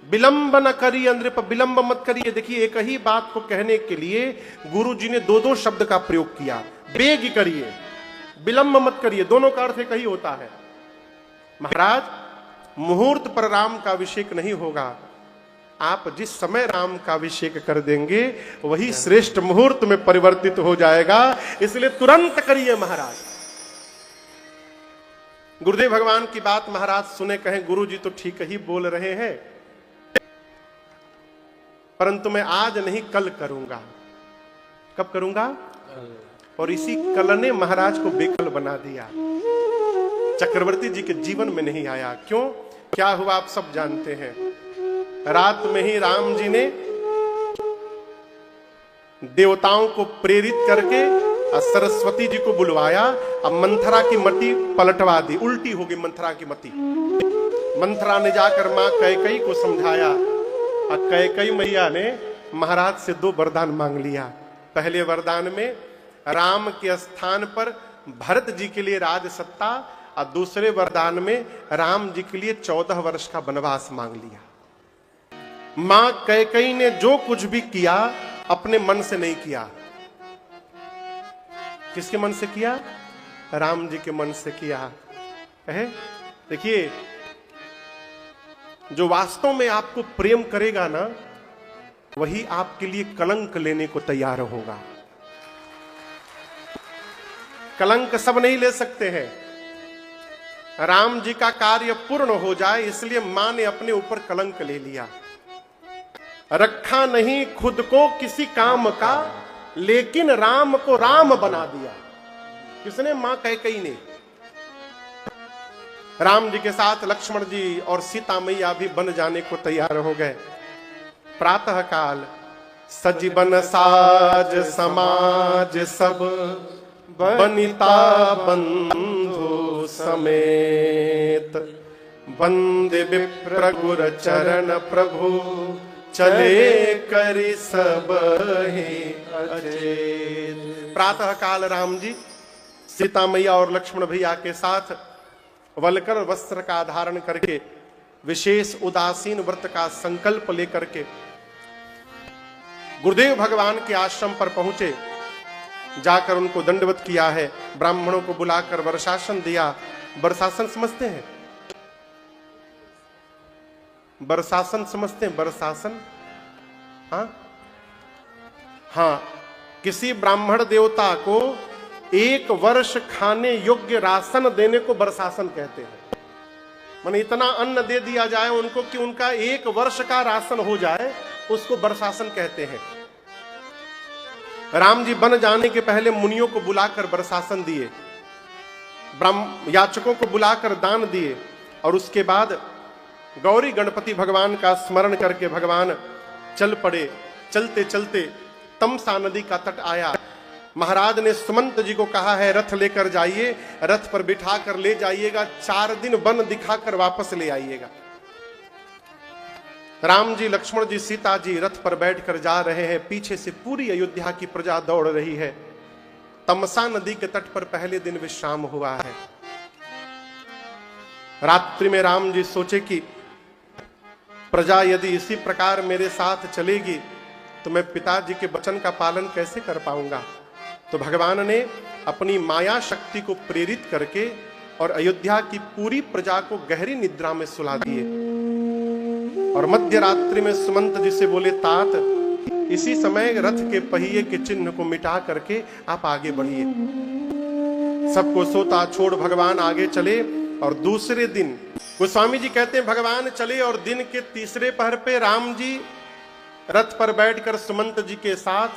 विलंब न करिए नृप, विलंब मत करिए। देखिए एक ही बात को कहने के लिए गुरु जी ने दो दो शब्द का प्रयोग किया। बेगी करिए, विलंब मत करिए, दोनों का अर्थ एक ही होता है। महाराज मुहूर्त पर राम का अभिषेक नहीं होगा, आप जिस समय राम का अभिषेक कर देंगे वही श्रेष्ठ मुहूर्त में परिवर्तित हो जाएगा, इसलिए तुरंत करिए महाराज। गुरुदेव भगवान की बात महाराज सुने, कहें गुरु जी तो ठीक ही बोल रहे हैं, परंतु मैं आज नहीं कल करूंगा। कब करूंगा? और इसी कल ने महाराज को बेकल बना दिया, चक्रवर्ती जी के जीवन में नहीं आया। क्यों? क्या हुआ आप सब जानते हैं। रात में ही राम जी ने देवताओं को प्रेरित करके सरस्वती जी को बुलवाया। अब मंथरा की मति पलटवा दी, उल्टी हो गई मंथरा की मति। मंथरा ने जाकर मां कैकेयी को समझाया और कैकेयी मैया ने महाराज से 2 वरदान मांग लिया। पहले वरदान में राम के स्थान पर भरत जी के लिए राज सत्ता, और दूसरे वरदान में राम जी के लिए 14 वर्ष का वनवास मांग लिया। मां कैकेयी ने जो कुछ भी किया अपने मन से नहीं किया। किसके मन से किया? राम जी के मन से किया है। देखिए, जो वास्तव में आपको प्रेम करेगा ना, वही आपके लिए कलंक लेने को तैयार होगा। कलंक सब नहीं ले सकते हैं। राम जी का कार्य पूर्ण हो जाए इसलिए मां ने अपने ऊपर कलंक ले लिया। रखा नहीं खुद को किसी काम का, लेकिन राम को राम बना दिया। किसने? मां कैकेयी ने। राम जी के साथ लक्ष्मण जी और सीता मैया भी बन जाने को तैयार हो गए। प्रातः काल सजीवन साज समाज सब, बनिता बंधु समेत, वंदे विप्र गुर चरण प्रभु, चले करि सब ही अचेत। प्रातः काल राम जी सीता मैया और लक्ष्मण भैया के साथ वलकर वस्त्र का धारण करके विशेष उदासीन व्रत का संकल्प लेकर के गुरुदेव भगवान के आश्रम पर पहुंचे। जाकर उनको दंडवत किया है, ब्राह्मणों को बुलाकर वर्षासन दिया। वर्षासन समझते हैं? वर्षासन समझते हैं? वर्षासन, हाँ, किसी ब्राह्मण देवता को 1 वर्ष खाने योग्य राशन देने को वर्षासन कहते हैं। माने इतना अन्न दे दिया जाए उनको कि उनका 1 वर्ष का राशन हो जाए, उसको वर्षासन कहते हैं। राम जी बन जाने के पहले मुनियों को बुलाकर वर्षासन दिए, याचकों को बुलाकर दान दिए, और उसके बाद गौरी गणपति भगवान का स्मरण करके भगवान चल पड़े। चलते चलते तमसा नदी का तट आया। महाराज ने सुमंत जी को कहा है रथ लेकर जाइए, रथ पर बिठा कर ले जाइएगा, 4 दिन वन दिखाकर वापस ले आइएगा। राम जी, लक्ष्मण जी, सीता जी रथ पर बैठकर जा रहे हैं। पीछे से पूरी अयोध्या की प्रजा दौड़ रही है। तमसा नदी के तट पर पहले दिन विश्राम हुआ है। रात्रि में राम जी सोचे कि प्रजा यदि इसी प्रकार मेरे साथ चलेगी तो मैं पिताजी के वचन का पालन कैसे कर पाऊंगा। तो भगवान ने अपनी माया शक्ति को प्रेरित करके और अयोध्या की पूरी प्रजा को गहरी निद्रा में सुला दिए। और मध्य रात्रि में सुमंत जी से बोले, तात इसी समय रथ के पहिए के चिन्ह को मिटा करके आप आगे बढ़िए। सबको सोता छोड़ भगवान आगे चले। और दूसरे दिन गोस्वामी जी कहते हैं भगवान चले और दिन के तीसरे पहर पे राम जी रथ पर बैठकर सुमंत जी के साथ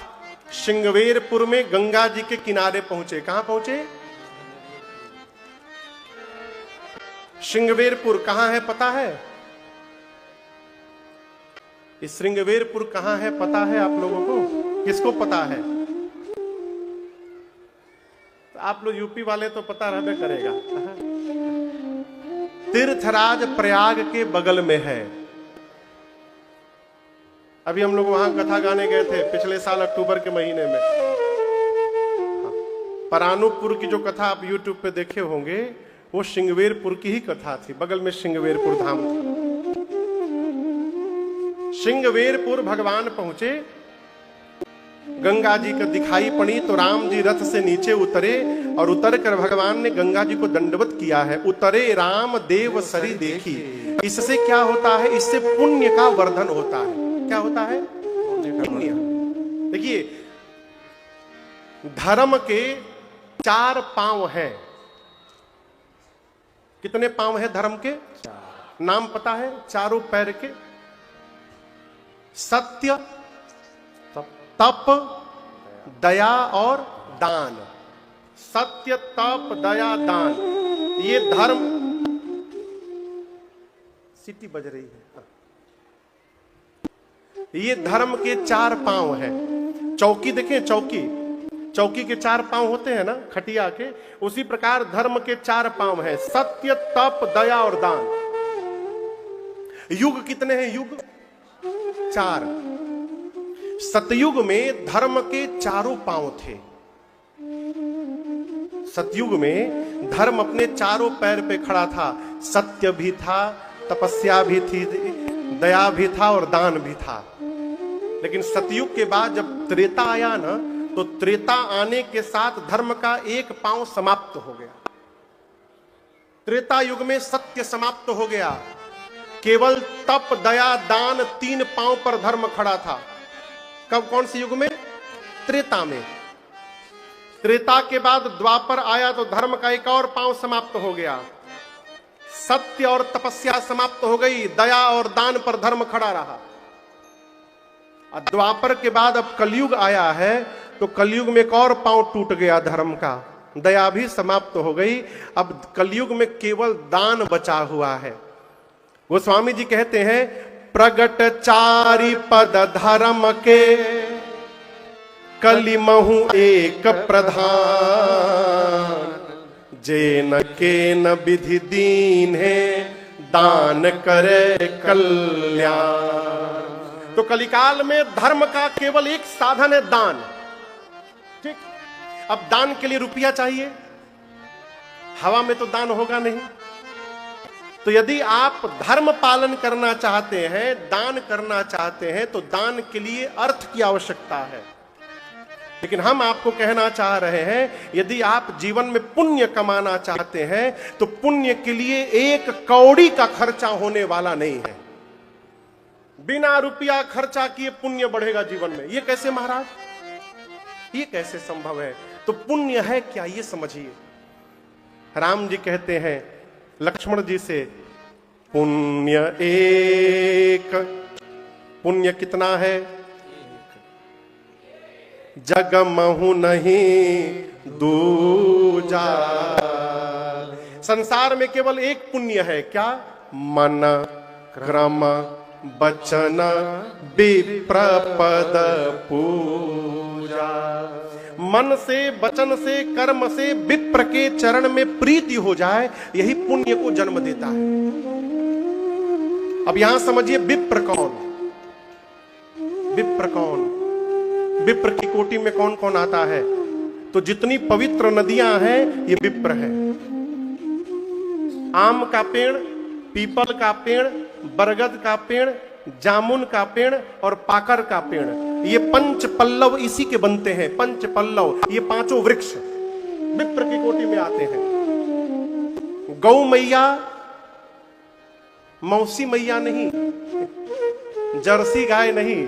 श्रृंगवेरपुर में गंगा जी के किनारे पहुंचे। कहां पहुंचे? श्रृंगवेरपुर कहां है पता है? इस श्रृंगवेरपुर कहां है पता है आप लोगों को? किसको पता है? तो आप लोग यूपी वाले तो पता रहबे करेगा। तीर्थराज प्रयाग के बगल में है। अभी हम लोग वहां कथा गाने गए थे पिछले साल अक्टूबर के महीने में। परानुपुर की जो कथा आप यूट्यूब पे देखे होंगे वो श्रृंगवेरपुर की ही कथा थी। बगल में श्रृंगवेरपुर धाम था। श्रृंगवेरपुर भगवान पहुंचे, गंगा जी का दिखाई पड़ी तो राम जी रथ से नीचे उतरे और उतर कर भगवान ने गंगा जी को दंडवत किया है। उतरे राम देव सरी देखी। इससे क्या होता है? इससे पुण्य का वर्धन होता है। क्या होता है? पुण्य। देखिए, धर्म के 4 पांव हैं। कितने पांव हैं धर्म के? नाम पता है चारों पैर के? सत्य, तप, दया और दान। सत्य, तप, दया, दान, ये धर्म। सीटी बज रही है। ये धर्म के 4 पांव हैं। चौकी देखें, चौकी के 4 पांव होते हैं ना, खटिया के, उसी प्रकार धर्म के 4 पांव हैं। सत्य, तप, दया और दान। युग कितने हैं? युग 4। सतयुग में धर्म के चारों पांव थे। सतयुग में धर्म अपने चारों पैर पे खड़ा था। सत्य भी था, तपस्या भी थी, दया भी था और दान भी था। लेकिन सतयुग के बाद जब त्रेता आया ना, तो त्रेता आने के साथ धर्म का एक पांव समाप्त हो गया। त्रेता युग में सत्य समाप्त हो गया। केवल तप, दया, दान 3 पांव पर धर्म खड़ा था। कब? कौन से युग में? त्रेता में। त्रेता के बाद द्वापर आया तो धर्म का एक और पांव समाप्त हो गया। सत्य और तपस्या समाप्त हो गई, दया और दान पर धर्म खड़ा रहा। द्वापर के बाद अब कलयुग आया है, तो कलयुग में एक और पांव टूट गया धर्म का। दया भी समाप्त हो गई। अब कलयुग में केवल दान बचा हुआ है। गोस्वामी जी कहते हैं, प्रगट 4 पद धर्म के, कलिमहु एक प्रधान, जेन के न विधि दीन है, दान करे कल्याण। तो कलिकाल में धर्म का केवल एक साधन है, दान। ठीक? अब दान के लिए रुपया चाहिए, हवा में तो दान होगा नहीं। तो यदि आप धर्म पालन करना चाहते हैं, दान करना चाहते हैं, तो दान के लिए अर्थ की आवश्यकता है। लेकिन हम आपको कहना चाह रहे हैं, यदि आप जीवन में पुण्य कमाना चाहते हैं, तो पुण्य के लिए 1 कौड़ी का खर्चा होने वाला नहीं है। बिना रुपया खर्चा किए पुण्य बढ़ेगा जीवन में। ये कैसे महाराज? ये कैसे संभव है? तो पुण्य है क्या, ये समझिए। राम जी कहते हैं लक्ष्मण जी से, पुण्य एक। पुण्य कितना है? जगमहु नहीं दूजा। संसार में केवल एक पुण्य है, क्या? मन, क्रम, वचन, विप्रपद पूजा। मन से, वचन से, कर्म से विप्र के चरण में प्रीति हो जाए, यही पुण्य को जन्म देता है। अब यहां समझिए, विप्र कौन? विप्र कौन? विप्र की कोटि में कौन कौन आता है? तो जितनी पवित्र नदियां हैं, ये विप्र है। आम का पेड़, पीपल का पेड़, बरगद का पेड़, जामुन का पेड़ और पाकर का पेड़, ये 5 पल्लव इसी के बनते हैं। 5 पल्लव, ये 5 वृक्ष विप्र की कोटि में आते हैं। गौ मैया मौसी मैया नहीं, जर्सी गाय नहीं,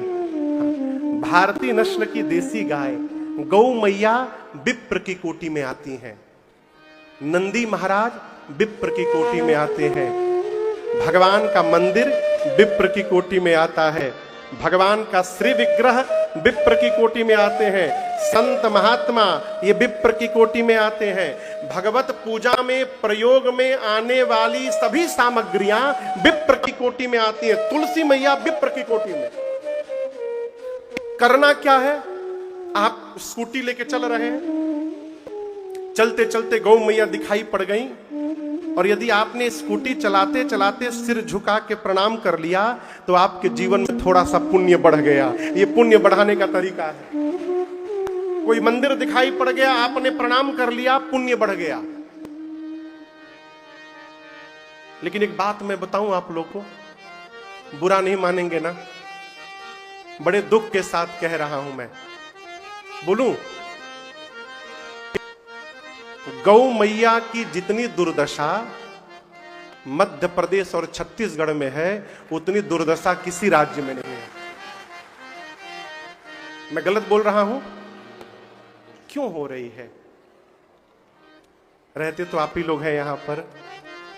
भारतीय नस्ल की देसी गाय गौ मैया विप्र की कोटि में आती हैं। नंदी महाराज विप्र की कोटि में आते हैं। भगवान का मंदिर विप्र की कोटि में आता है। भगवान का श्री विग्रह विप्र की कोटि में आते हैं। संत महात्मा ये विप्र की कोटि में आते हैं। भगवत पूजा में प्रयोग में आने वाली सभी सामग्रियां विप्र की कोटि में आती हैं। तुलसी मैया विप्र की कोटि में। करना क्या है? आप स्कूटी लेके चल रहे हैं, चलते चलते गौ मैया दिखाई पड़ गई, और यदि आपने स्कूटी चलाते चलाते सिर झुका के प्रणाम कर लिया, तो आपके जीवन में थोड़ा सा पुण्य बढ़ गया। ये पुण्य बढ़ाने का तरीका है। कोई मंदिर दिखाई पड़ गया, आपने प्रणाम कर लिया, पुण्य बढ़ गया। लेकिन एक बात मैं बताऊं आप लोग को, बुरा नहीं मानेंगे ना, बड़े दुख के साथ कह रहा हूं मैं, बोलूं, गौ मैया की जितनी दुर्दशा मध्य प्रदेश और छत्तीसगढ़ में है, उतनी दुर्दशा किसी राज्य में नहीं है। मैं गलत बोल रहा हूं? क्यों हो रही है? रहते तो आप ही लोग हैं यहां पर।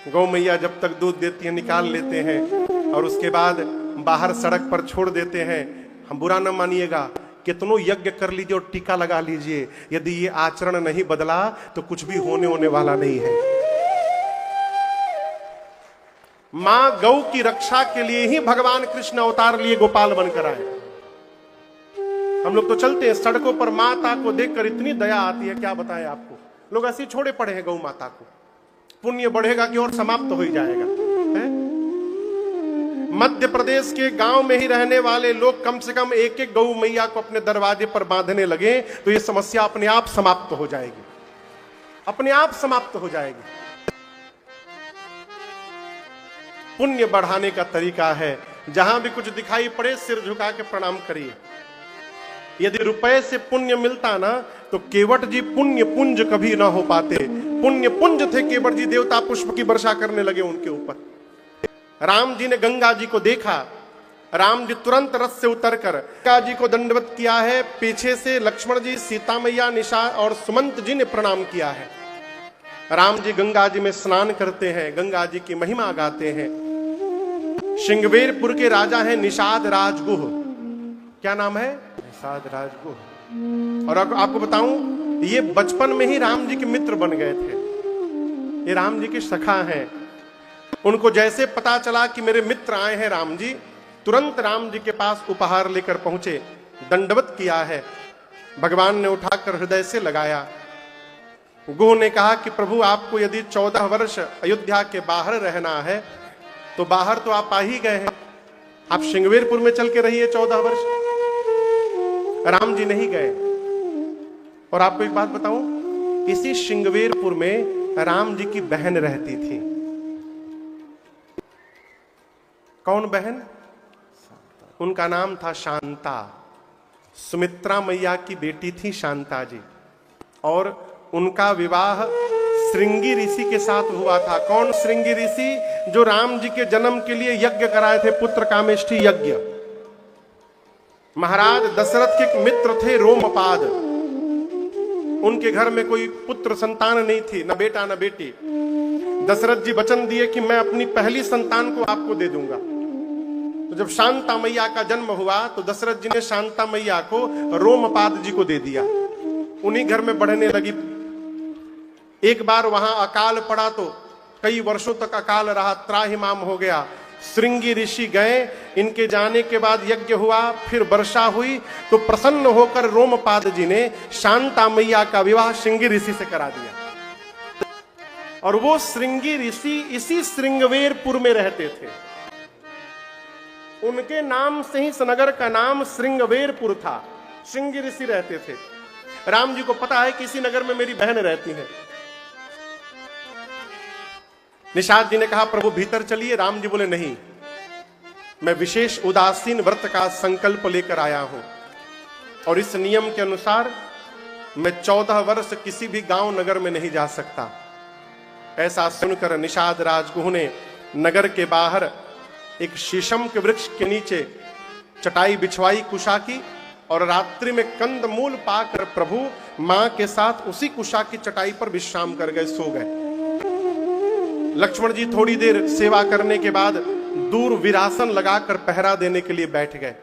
गौ मैया जब तक दूध देती है निकाल लेते हैं और उसके बाद बाहर सड़क पर छोड़ देते हैं। हम बुरा न मानिएगा, कितनों यज्ञ कर लीजिए और टीका लगा लीजिए, यदि ये आचरण नहीं बदला तो कुछ भी होने वाला नहीं है। मां गौ की रक्षा के लिए ही भगवान कृष्ण अवतार लिए गोपाल बनकर आए। हम लोग तो चलते हैं सड़कों पर, माता को देखकर इतनी दया आती है, क्या बताएं आपको। लोग ऐसे छोड़े पड़े हैं गौ माता को। पुण्य बढ़ेगा कि और समाप्त हो ही जाएगा है? मध्य प्रदेश के गांव में ही रहने वाले लोग कम से कम एक एक गौ मैया को अपने दरवाजे पर बांधने लगे तो ये समस्या अपने आप समाप्त हो जाएगी, अपने आप समाप्त हो जाएगी। पुण्य बढ़ाने का तरीका है, जहां भी कुछ दिखाई पड़े सिर झुका के प्रणाम करिए। यदि रुपए से पुण्य मिलता ना तो केवट जी पुण्य पुंज कभी ना हो पाते। पुण्य पुंज थे केवट जी, देवता पुष्प की वर्षा करने लगे उनके ऊपर। राम जी ने गंगा जी को देखा, राम जी तुरंत रथ से उतरकर गंगा जी को दंडवत किया है। पीछे से लक्ष्मण जी, सीता मैया, निषाद और सुमंत जी ने प्रणाम किया है। राम जी गंगा जी में स्नान करते हैं, गंगा जी की महिमा गाते हैं। श्रृंगवेरपुर के राजा हैं निषाद राजगुह। क्या नाम है? निषाद राजगुह। और आपको बताऊं, ये बचपन में ही राम जी के मित्र बन गए थे। ये राम जी के सखा हैं। उनको जैसे पता चला कि मेरे मित्र आए हैं राम जी, तुरंत राम जी के पास उपहार लेकर पहुंचे, दंडवत किया है। भगवान ने उठाकर हृदय से लगाया। गुह ने कहा कि प्रभु आपको यदि 14 वर्ष अयोध्या के बाहर रहना है तो बाहर तो आप आ ही गए हैं, आप श्रृंगवेरपुर में चल के रहिए 14 वर्ष। राम जी नहीं गए। और आपको एक बात बताऊं, इसी श्रृंगवेरपुर में राम जी की बहन रहती थी। कौन बहन? उनका नाम था शांता। सुमित्रा मैया की बेटी थी शांता जी, और उनका विवाह श्रृंगी ऋषि के साथ हुआ था। कौन श्रृंगी ऋषि? जो राम जी के जन्म के लिए यज्ञ कराए थे, पुत्र कामेष्ठी यज्ञ। महाराज दशरथ के एक मित्र थे रोमपाद। उनके घर में कोई पुत्र संतान नहीं थी, न बेटा न बेटी। दशरथ जी वचन दिए कि मैं अपनी पहली संतान को आपको दे दूंगा। तो जब शांता मैया का जन्म हुआ तो दशरथ जी ने शांता मैया को रोमपाद जी को दे दिया। उन्हीं घर में बढ़ने लगी। एक बार वहां अकाल पड़ा तो कई वर्षों तक अकाल रहा, त्राहिमाम हो गया। श्रृंगी ऋषि गए, इनके जाने के बाद यज्ञ हुआ, फिर वर्षा हुई तो प्रसन्न होकर रोमपाद जी ने शांता मैया का विवाह श्रृंगी ऋषि से करा दिया। और वो श्रृंगी ऋषि इसी श्रृंगवेरपुर में रहते थे। उनके नाम से ही इस नगर का नाम श्रृंगवेरपुर था। श्रृंगी ऋषि रहते थे। राम जी को पता है कि इसी नगर में मेरी बहन रहती है। निषाद जी ने कहा प्रभु भीतर चलिए। राम जी बोले नहीं, मैं विशेष उदासीन व्रत का संकल्प लेकर आया हूं और इस नियम के अनुसार मैं 14 वर्ष किसी भी गांव नगर में नहीं जा सकता। ऐसा सुनकर निषाद राजगुह ने नगर के बाहर एक शीशम के वृक्ष के नीचे चटाई बिछवाई कुशा की और रात्रि में कंदमूल पाकर प्रभु मां के साथ उसी कुशा की चटाई पर विश्राम कर गए, सो गए। लक्ष्मण जी थोड़ी देर सेवा करने के बाद दूर विरासन लगाकर पहरा देने के लिए बैठ गए।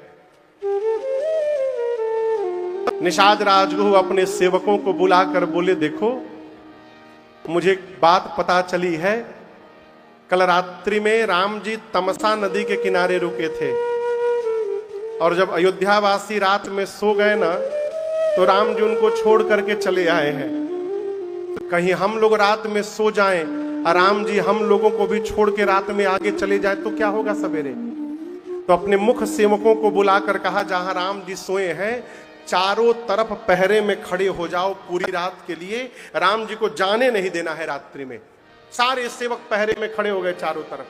निषाद राजगुह अपने सेवकों को बुलाकर बोले देखो, मुझे एक बात पता चली है। कल रात्रि में राम जी तमसा नदी के किनारे रुके थे और जब अयोध्यावासी रात में सो गए ना तो राम जी उनको छोड़ करके चले आए हैं। कहीं हम लोग रात में सो जाएं और राम जी हम लोगों को भी छोड़ के रात में आगे चले जाए तो क्या होगा सवेरे। तो अपने मुख सेवकों को बुलाकर कहा जहां राम जी सोए हैं चारों तरफ पहरे में खड़े हो जाओ पूरी रात के लिए, राम जी को जाने नहीं देना है रात्रि में। सारे सेवक पहरे में खड़े हो गए चारों तरफ।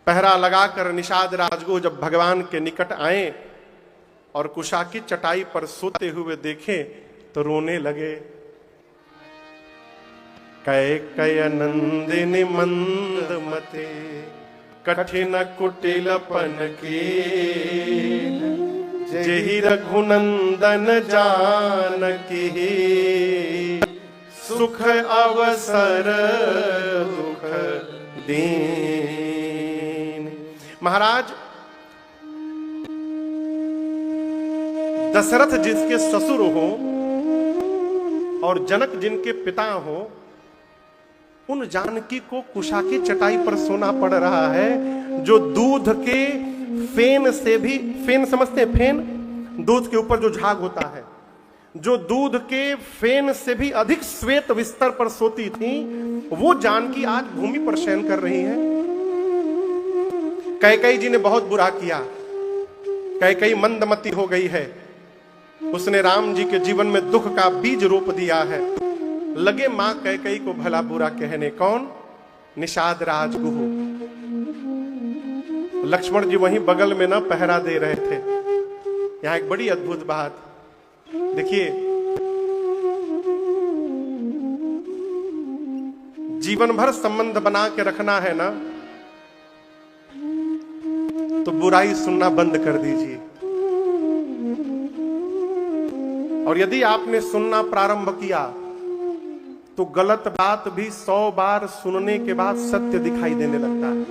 पहरा लगाकर निषाद राजगुह जब भगवान के निकट आए और कुशा की चटाई पर सोते हुए देखे तो रोने लगे। कैकय नंदिनी मंदमते कठिन कुटिलपन के जेहि रघुनंदन जानकी सुख अवसर दुख दीन। महाराज, दशरथ जिसके ससुर हो और जनक जिनके पिता हो, उन जानकी को कुशा की चटाई पर सोना पड़ रहा है, जो दूध के फेन से भी, फेन समझते हैं फेन, दूध के ऊपर जो झाग होता है, जो दूध के फेन से भी अधिक श्वेत बिस्तर पर सोती थी, वो जानकी आज भूमि पर शयन कर रही है। कैकेयी जी ने बहुत बुरा किया, कैकेयी मंदमती हो गई है, उसने राम जी के जीवन में दुख का बीज रोप दिया है। लगे मां कैकेयी को भला बुरा कहने, कौन? निषाद राजगुह। लक्ष्मण जी वहीं बगल में ना पहरा दे रहे थे। यहां एक बड़ी अद्भुत बात देखिए, जीवन भर संबंध बना के रखना है ना, तो बुराई सुनना बंद कर दीजिए। और यदि आपने सुनना प्रारंभ किया तो गलत बात भी 100 बार सुनने के बाद सत्य दिखाई देने लगता है।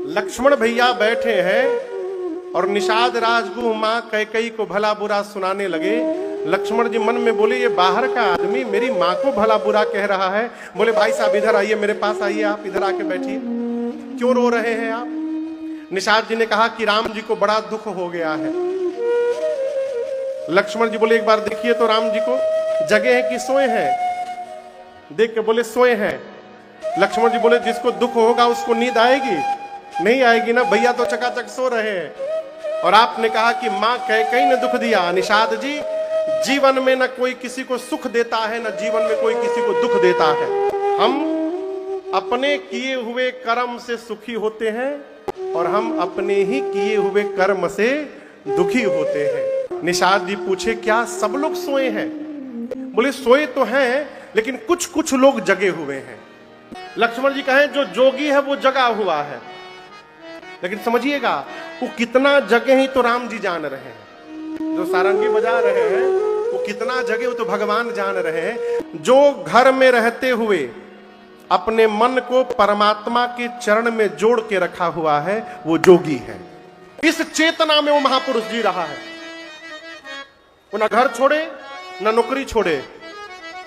लक्ष्मण भैया बैठे हैं और निषाद राजगुह मां कैकेयी को भला बुरा सुनाने लगे। लक्ष्मण जी मन में बोले, ये बाहर का आदमी मेरी मां को भला बुरा कह रहा है। बोले, भाई साहब इधर आइए, मेरे पास आइए, आप इधर आके बैठिए। क्यों रो रहे हैं आप? निषाद जी ने कहा कि राम जी को बड़ा दुख हो गया है। लक्ष्मण जी बोले, एक बार देखिए तो राम जी को, जगे हैं कि सोए हैं? देख के बोले, सोए हैं। लक्ष्मण जी बोले, जिसको दुख होगा उसको नींद आएगी? नहीं आएगी ना, भैया तो चकाचक सो रहे हैं। और आपने कहा कि मां कैकेयी ने दुख दिया। निषाद जी, जीवन में न कोई किसी को सुख देता है, न जीवन में कोई किसी को दुख देता है। हम अपने किए हुए कर्म से सुखी होते हैं और हम अपने ही किए हुए कर्म से दुखी होते हैं। निषाद जी पूछे, क्या सब लोग सोए हैं? बोले, सोए तो हैं, लेकिन कुछ कुछ लोग जगे हुए हैं। लक्ष्मण जी कहें, जो जोगी है वो जगा हुआ है, लेकिन समझिएगा वो कितना जगे ही तो राम जी जान रहे हैं। जो सारंगी बजा रहे हैं वो कितना जगे वो तो भगवान जान रहे हैं। जो घर में रहते हुए अपने मन को परमात्मा के चरण में जोड़ के रखा हुआ है, वो जोगी है। इस चेतना में वो महापुरुष जी रहा है। वो ना घर छोड़े ना नौकरी छोड़े,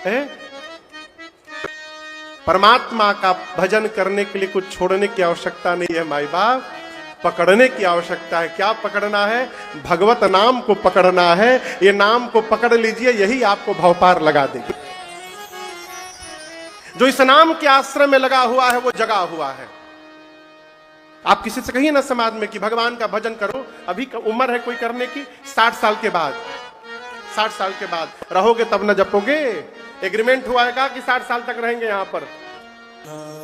है? परमात्मा का भजन करने के लिए कुछ छोड़ने की आवश्यकता नहीं है माई बाप, पकड़ने की आवश्यकता है। क्या पकड़ना है? भगवत नाम को पकड़ना है। ये नाम को पकड़ लीजिए, यही आपको भव पार लगा देगी। जो इस नाम के आश्रय में लगा हुआ है वो जगा हुआ है। आप किसी से कहिए ना समाज में कि भगवान का भजन करो, अभी उम्र है कोई करने की, 60 साल के बाद, 60 साल के बाद रहोगे तब न जपोगे। एग्रीमेंट हुआ है कि 60 साल तक रहेंगे यहां पर।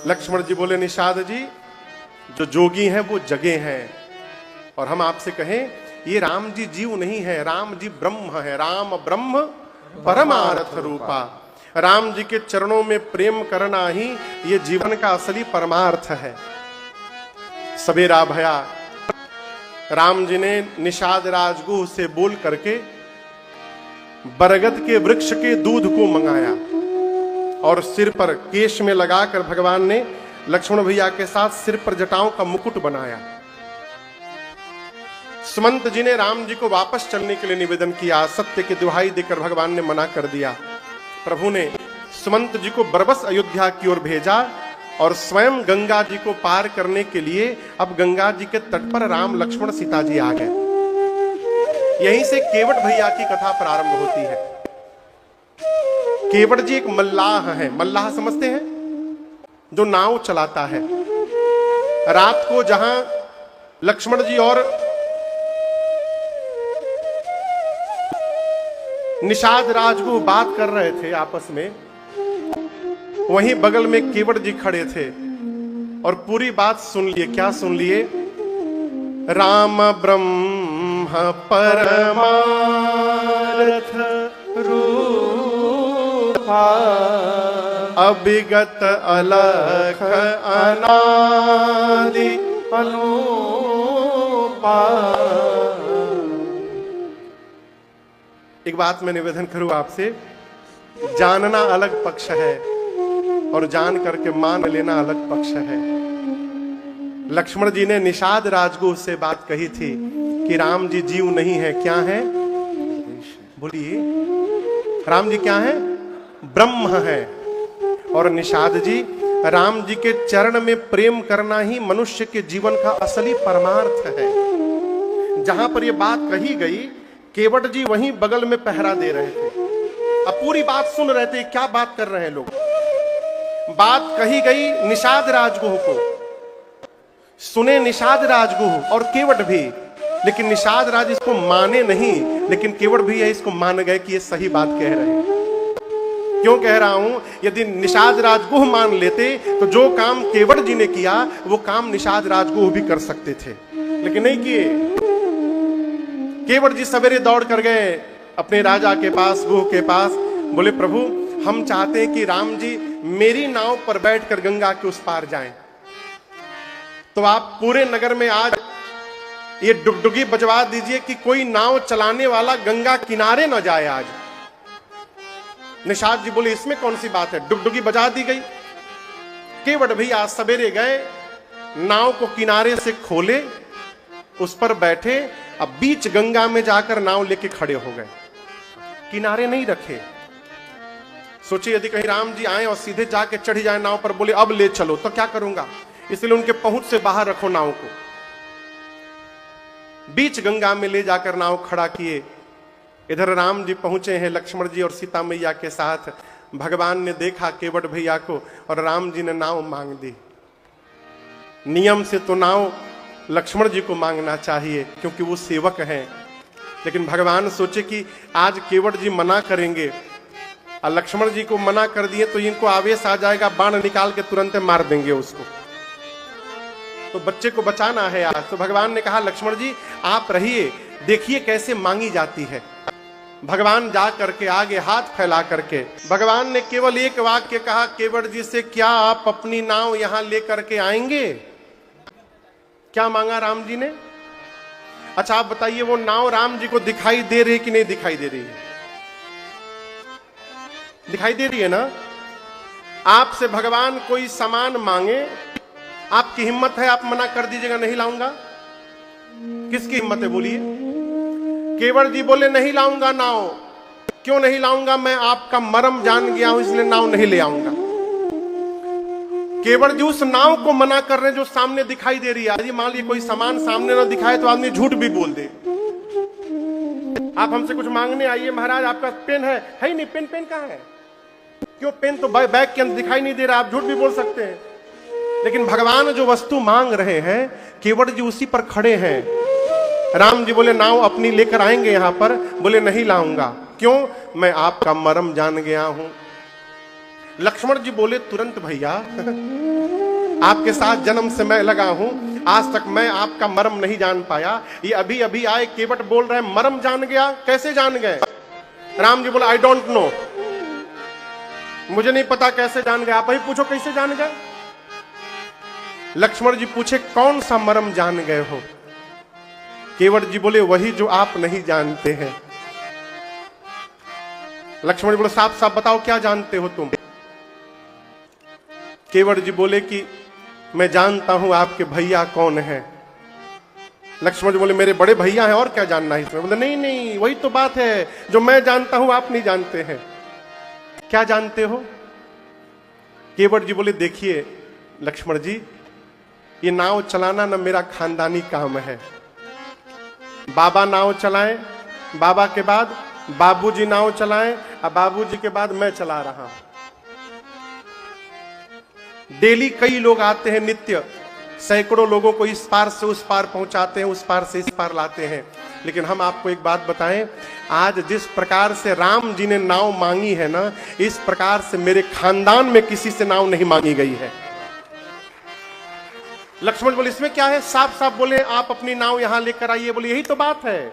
लक्ष्मण जी बोले, निषाद जी, जो जोगी हैं वो जगे हैं। और हम आपसे कहें, ये राम जी जीव नहीं है, राम जी ब्रह्म है। राम ब्रह्म परमार्थ रूपा। राम जी के चरणों में प्रेम करना ही ये जीवन का असली परमार्थ है। सवेरा भया, राम जी ने निषाद राजगुह से बोल करके बरगद के वृक्ष के दूध को मंगाया और सिर पर केश में लगाकर भगवान ने लक्ष्मण भैया के साथ सिर पर जटाओं का मुकुट बनाया। सुमंत जी ने राम जी को वापस चलने के लिए निवेदन किया। सत्य की दुहाई देकर भगवान ने मना कर दिया। प्रभु ने सुमंत जी को बरबस अयोध्या की ओर भेजा और स्वयं गंगा जी को पार करने के लिए अब गंगा जी के तट पर राम लक्ष्मण सीता जी आ गए। यहीं से केवट भैया की कथा प्रारंभ होती है। केवट जी एक मल्लाह है। मल्लाह समझते हैं? जो नाव चलाता है। रात को जहां लक्ष्मण जी और निषाद राजगुह बात कर रहे थे आपस में, वहीं बगल में केवट जी खड़े थे और पूरी बात सुन लिए। क्या सुन लिए? राम ब्रह्म परमार्थ रूपा अभिगत अलख अनादि अनुपा एक बात मैं निवेदन करूं आपसे, जानना अलग पक्ष है और जान करके मान लेना अलग पक्ष है। लक्ष्मण जी ने निषाद राजगुह से बात कही थी कि राम जी जीव नहीं है, क्या है? बोलिए, राम जी क्या है? ब्रह्म है। और निषाद जी, राम जी के चरण में प्रेम करना ही मनुष्य के जीवन का असली परमार्थ है। जहां पर यह बात कही गई, केवट जी वहीं बगल में पहरा दे रहे थे। अब पूरी बात सुन रहे थे, क्या बात कर रहे हैं लोग। बात कही गई निषाद राजगुह को, सुने निषाद राजगुह और केवट भी, लेकिन निषाद राज इसको माने नहीं, लेकिन केवट भी है इसको मान गए कि ये सही बात कह रहे हैं। क्यों कह रहा हूं? यदि निषाद राजगुह मान लेते तो जो काम केवट जी ने किया वो काम निषाद राजगुह भी कर सकते थे, लेकिन नहीं किए। केवट जी सवेरे दौड़ कर गए अपने राजा के पास, गुह के पास। बोले, प्रभु हम चाहते हैं कि राम जी मेरी नाव पर बैठकर गंगा के उस पार जाएं। तो आप पूरे नगर में आज ये डुगडुगी बजवा दीजिए कि कोई नाव चलाने वाला गंगा किनारे न जाए आज। निषाद जी बोले, इसमें कौन सी बात है? डुगडुगी बजा दी गई। केवट भी आज सवेरे गए, नाव को किनारे से खोले, उस पर बैठे, अब बीच गंगा में जाकर नाव लेके खड़े हो गए, किनारे नहीं रखे। सोचिए यदि कहीं राम जी आए और सीधे जाके चढ़ जाए नाव पर, बोले अब ले चलो, तो क्या करूंगा? इसलिए उनके पहुंच से बाहर रखो नाव को। बीच गंगा में ले जाकर नाव खड़ा किए। इधर राम जी पहुंचे हैं लक्ष्मण जी और सीता मैया के साथ। भगवान ने देखा केवट भैया को और राम जी ने नाव मांग दी। नियम से तो नाव लक्ष्मण जी को मांगना चाहिए क्योंकि वो सेवक हैं, लेकिन भगवान सोचे कि आज केवट जी मना करेंगे और लक्ष्मण जी को मना कर दिए तो इनको आवेश आ जाएगा, बाण निकाल के तुरंत मार देंगे उसको। तो बच्चे को बचाना है आज। तो भगवान ने कहा, लक्ष्मण जी आप रहिए, देखिए कैसे मांगी जाती है। भगवान जा करके आगे हाथ फैला करके भगवान ने केवल एक वाक्य कहा केवट जी से, क्या आप अपनी नाव यहां लेकर के आएंगे? क्या मांगा राम जी ने? अच्छा आप बताइए, वो नाव राम जी को दिखाई दे रही है कि नहीं दिखाई दे रही है? दिखाई दे रही है ना। आपसे भगवान कोई सामान मांगे, आपकी हिम्मत है आप मना कर दीजिएगा नहीं लाऊंगा? किसकी हिम्मत है बोलिए? केवट जी बोले नहीं लाऊंगा नाव। क्यों नहीं लाऊंगा? मैं आपका मर्म जान गया हूं इसलिए नाव नहीं ले आऊंगा। केवट जी उस नाव को मना कर रहे जो सामने दिखाई दे रही है। मान लीजिए कोई सामान सामने ना दिखाए तो आदमी झूठ भी बोल दे। आप हमसे कुछ मांगने आइए, महाराज आपका पेन है ही नहीं। पेन पेन कहाँ है? क्यों? पेन तो बैग के अंदर दिखाई नहीं दे रहा, आप झूठ भी बोल सकते हैं। लेकिन भगवान जो वस्तु मांग रहे हैं, केवट जी उसी पर खड़े हैं। राम जी बोले नाव अपनी लेकर आएंगे यहां पर? बोले नहीं लाऊंगा। क्यों? मैं आपका मर्म जान गया हूं। लक्ष्मण जी बोले तुरंत, भैया आपके साथ जन्म से मैं लगा हूं, आज तक मैं आपका मर्म नहीं जान पाया। ये अभी अभी आए केवट बोल रहे हैं मर्म जान गया। कैसे जान गए? राम जी बोले आई डोंट नो, मुझे नहीं पता कैसे जान गए, आप ही पूछो कैसे जान गए। लक्ष्मण जी पूछे कौन सा मर्म जान गए हो? केवट जी बोले वही जो आप नहीं जानते हैं। लक्ष्मण जी बोले साफ साफ बताओ क्या जानते हो तुम? केवट जी बोले कि मैं जानता हूं आपके भैया कौन है। लक्ष्मण जी बोले मेरे बड़े भैया हैं, और क्या जानना है इसमें? बोले नहीं नहीं, वही तो बात है जो मैं जानता हूं आप नहीं जानते हैं। क्या जानते हो? केवट जी बोले देखिए लक्ष्मण जी, ये नाव चलाना ना मेरा खानदानी काम है। बाबा नाव चलाएं, बाबा के बाद बाबूजी नाव चलाएं, और बाबूजी के बाद मैं चला रहा हूं। डेली कई लोग आते हैं, नित्य सैकड़ों लोगों को इस पार से उस पार पहुंचाते हैं, उस पार से इस पार लाते हैं। लेकिन हम आपको एक बात बताएं, आज जिस प्रकार से राम जी ने नाव मांगी है ना, इस प्रकार से मेरे खानदान में किसी से नाव नहीं मांगी गई है। लक्ष्मण बोले इसमें क्या है? साफ साफ बोले आप अपनी नाव यहां लेकर आइए। बोले यही तो बात है,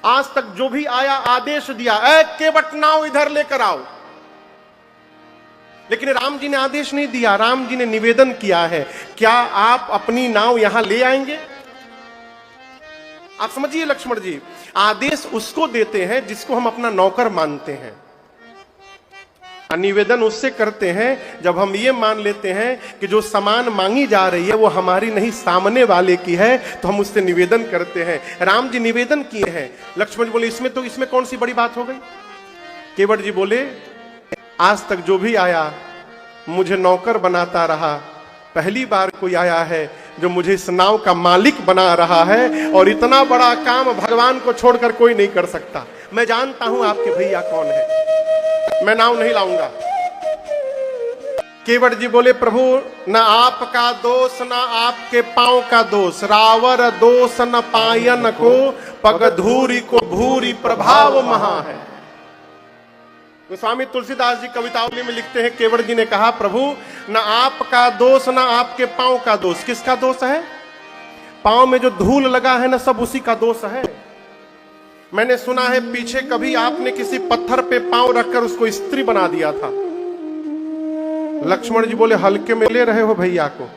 आज तक जो भी आया आदेश दिया, ए केवट नाव इधर लेकर आओ। लेकिन राम जी ने आदेश नहीं दिया, राम जी ने निवेदन किया है, क्या आप अपनी नाव यहां ले आएंगे? आप समझिए लक्ष्मण जी, आदेश उसको देते हैं जिसको हम अपना नौकर मानते हैं, निवेदन उससे करते हैं जब हम ये मान लेते हैं कि जो सामान मांगी जा रही है वो हमारी नहीं सामने वाले की है, तो हम उससे निवेदन करते हैं। राम जी निवेदन किए हैं, लक्ष्मण जी बोले इसमें कौन सी बड़ी बात हो गई। केवट जी बोले आज तक जो भी आया मुझे नौकर बनाता रहा, पहली बार कोई आया है जो मुझे इस नाव का मालिक बना रहा है, और इतना बड़ा काम भगवान को छोड़कर कोई नहीं कर सकता। मैं जानता हूं आपके भैया कौन है, मैं नाव नहीं लाऊंगा। केवट जी बोले प्रभु न आपका दोष न आपके पांव का दोष, रावर दोष न पायन को, पगधूरी को भूरी प्रभाव महा है। तो स्वामी तुलसीदास जी कवितावली में लिखते हैं, केवट जी ने कहा प्रभु न आपका दोष न आपके पांव का दोष। किसका दोष है? पांव में जो धूल लगा है ना, सब उसी का दोष है। मैंने सुना है पीछे कभी आपने किसी पत्थर पे पांव रखकर उसको स्त्री बना दिया था। लक्ष्मण जी बोले हल्के में ले रहे हो भैया को,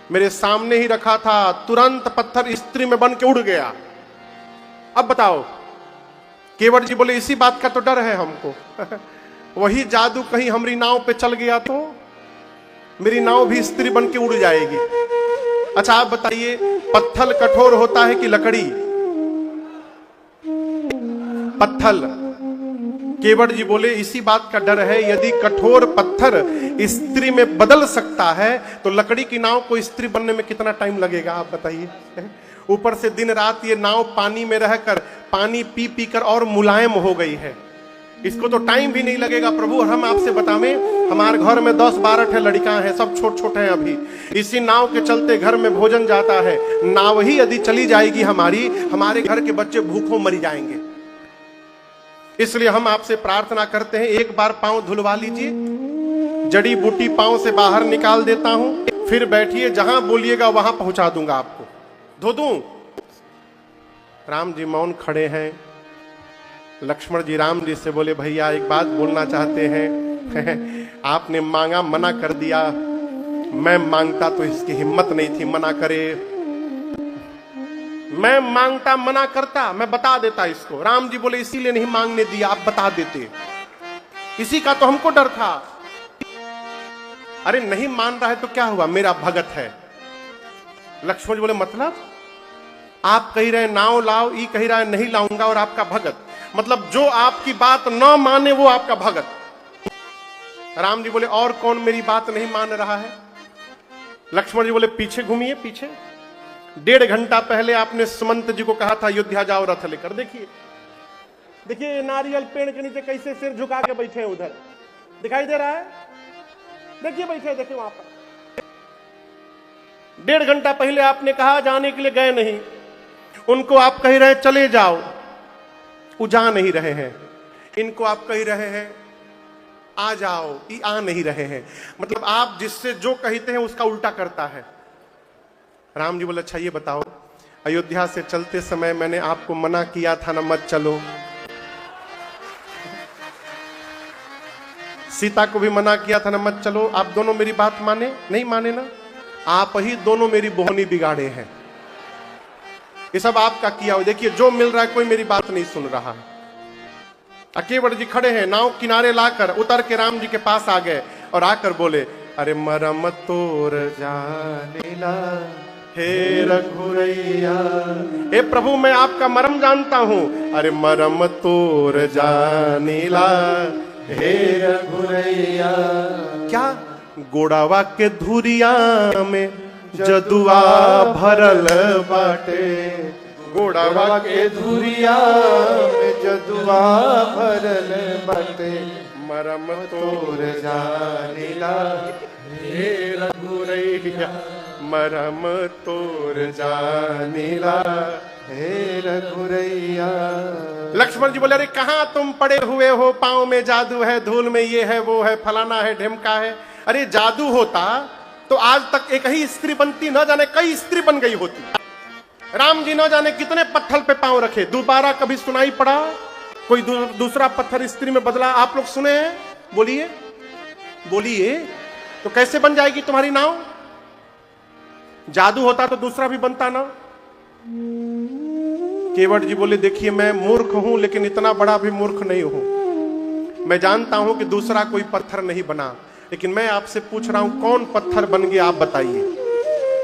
मेरे सामने ही रखा था, तुरंत पत्थर स्त्री में बन के उड़ गया। अब बताओ। केवट जी बोले इसी बात का तो डर है हमको वही जादू कहीं हमारी नाव पे चल गया तो मेरी नाव भी स्त्री बन के उड़ जाएगी। अच्छा आप बताइए, पत्थर कठोर होता है कि लकड़ी? पत्थर। केवट जी बोले इसी बात का डर है, यदि कठोर पत्थर स्त्री में बदल सकता है तो लकड़ी की नाव को स्त्री बनने में कितना टाइम लगेगा आप बताइए। ऊपर से दिन रात ये नाव पानी में रहकर पानी पी पी कर और मुलायम हो गई है, इसको तो टाइम भी नहीं लगेगा प्रभु। हम आपसे बतावें, हमारे घर में 10-12 लड़कियां हैं, सब छोट छोटे हैं अभी। इसी नाव के चलते घर में भोजन जाता है। नाव ही यदि चली जाएगी हमारे घर के बच्चे भूखों मर जाएंगे। इसलिए हम आपसे प्रार्थना करते हैं, एक बार पांव धुलवा लीजिए, जड़ी बूटी पांव से बाहर निकाल देता हूं, फिर बैठिए, जहां बोलिएगा वहां पहुंचा दूंगा आपको। धो दूं? राम जी मौन खड़े हैं। लक्ष्मण जी राम जी से बोले भैया एक बात बोलना चाहते हैं आपने मांगा, मना कर दिया, मैं मांगता तो इसकी हिम्मत नहीं थी मना करे, मैं मांगता मना करता, मैं बता देता इसको। राम जी बोले इसीलिए नहीं मांगने दिया, आप बता देते, इसी का तो हमको डर था। अरे नहीं मान रहा है तो क्या हुआ, मेरा भगत है। लक्ष्मण जी बोले मतलब? आप कह रहे नाव लाओ, ये कह रहा है नहीं लाऊंगा, और आपका भगत, मतलब जो आपकी बात न माने वो आपका भगत। राम जी बोले और कौन मेरी बात नहीं मान रहा है? लक्ष्मण जी बोले पीछे घूमिए, पीछे 1.5 घंटा पहले आपने सुमंत जी को कहा था अयोध्या जाओ रथ लेकर। देखिए देखिए नारियल पेड़ के नीचे कैसे सिर झुका के बैठे हैं, उधर दिखाई दे रहा है, देखिए बैठे, देखिए वहां पर। 1.5 घंटा पहले आपने कहा जाने के लिए गए नहीं, उनको आप कह रहे चले जाओ, वो जा नहीं रहे हैं। इनको आप कह रहे हैं आ जाओ, ये आ नहीं रहे हैं। मतलब आप जिससे जो कहते हैं उसका उल्टा करता है। राम जी बोले अच्छा ये बताओ, अयोध्या से चलते समय मैंने आपको मना किया था ना मत चलो, सीता को भी मना किया था ना मत चलो, आप दोनों मेरी बात माने नहीं माने ना? आप ही दोनों मेरी बोहनी बिगाड़े हैं, ये सब आपका किया हुआ। देखिए जो मिल रहा है, कोई मेरी बात नहीं सुन रहा है। केवट जी खड़े हैं, नाव किनारे लाकर उतर के राम जी के पास आ गए और आकर बोले अरे मरम तोर जानेला हे रघुरैया, हे प्रभु मैं आपका मरम जानता हूं। अरे मरम तोर जानेला हे रघुरैया, क्या गोड़ावा के धुरिया में जदुआ भरल बाटे, गोड़ावा के धुरिया में जदुआ भरल बाटे, मरम तोर जानेला हे रघुरैया, मरम तोर जानेला हे रघुरैया। लक्ष्मण जी बोले अरे कहां तुम पड़े हुए हो, पांव में जादू है, धूल में ये है वो है, फलाना है ढिमका है। अरे जादू होता तो आज तक एक ही स्त्री बनती, न जाने कई स्त्री बन गई होती। राम जी न जाने कितने पत्थर पे पांव रखे, दोबारा कभी सुनाई पड़ा कोई दूसरा पत्थर स्त्री में बदला? आप लोग सुने हैं? बोलिए बोलिए, तो कैसे बन जाएगी तुम्हारी नाव? जादू होता तो दूसरा भी बनता ना। केवट जी बोले देखिए मैं मूर्ख हूं, लेकिन इतना बड़ा भी मूर्ख नहीं हूं। मैं जानता हूं कि दूसरा कोई पत्थर नहीं बना, लेकिन मैं आपसे पूछ रहा हूं कौन पत्थर बन गया, आप बताइए।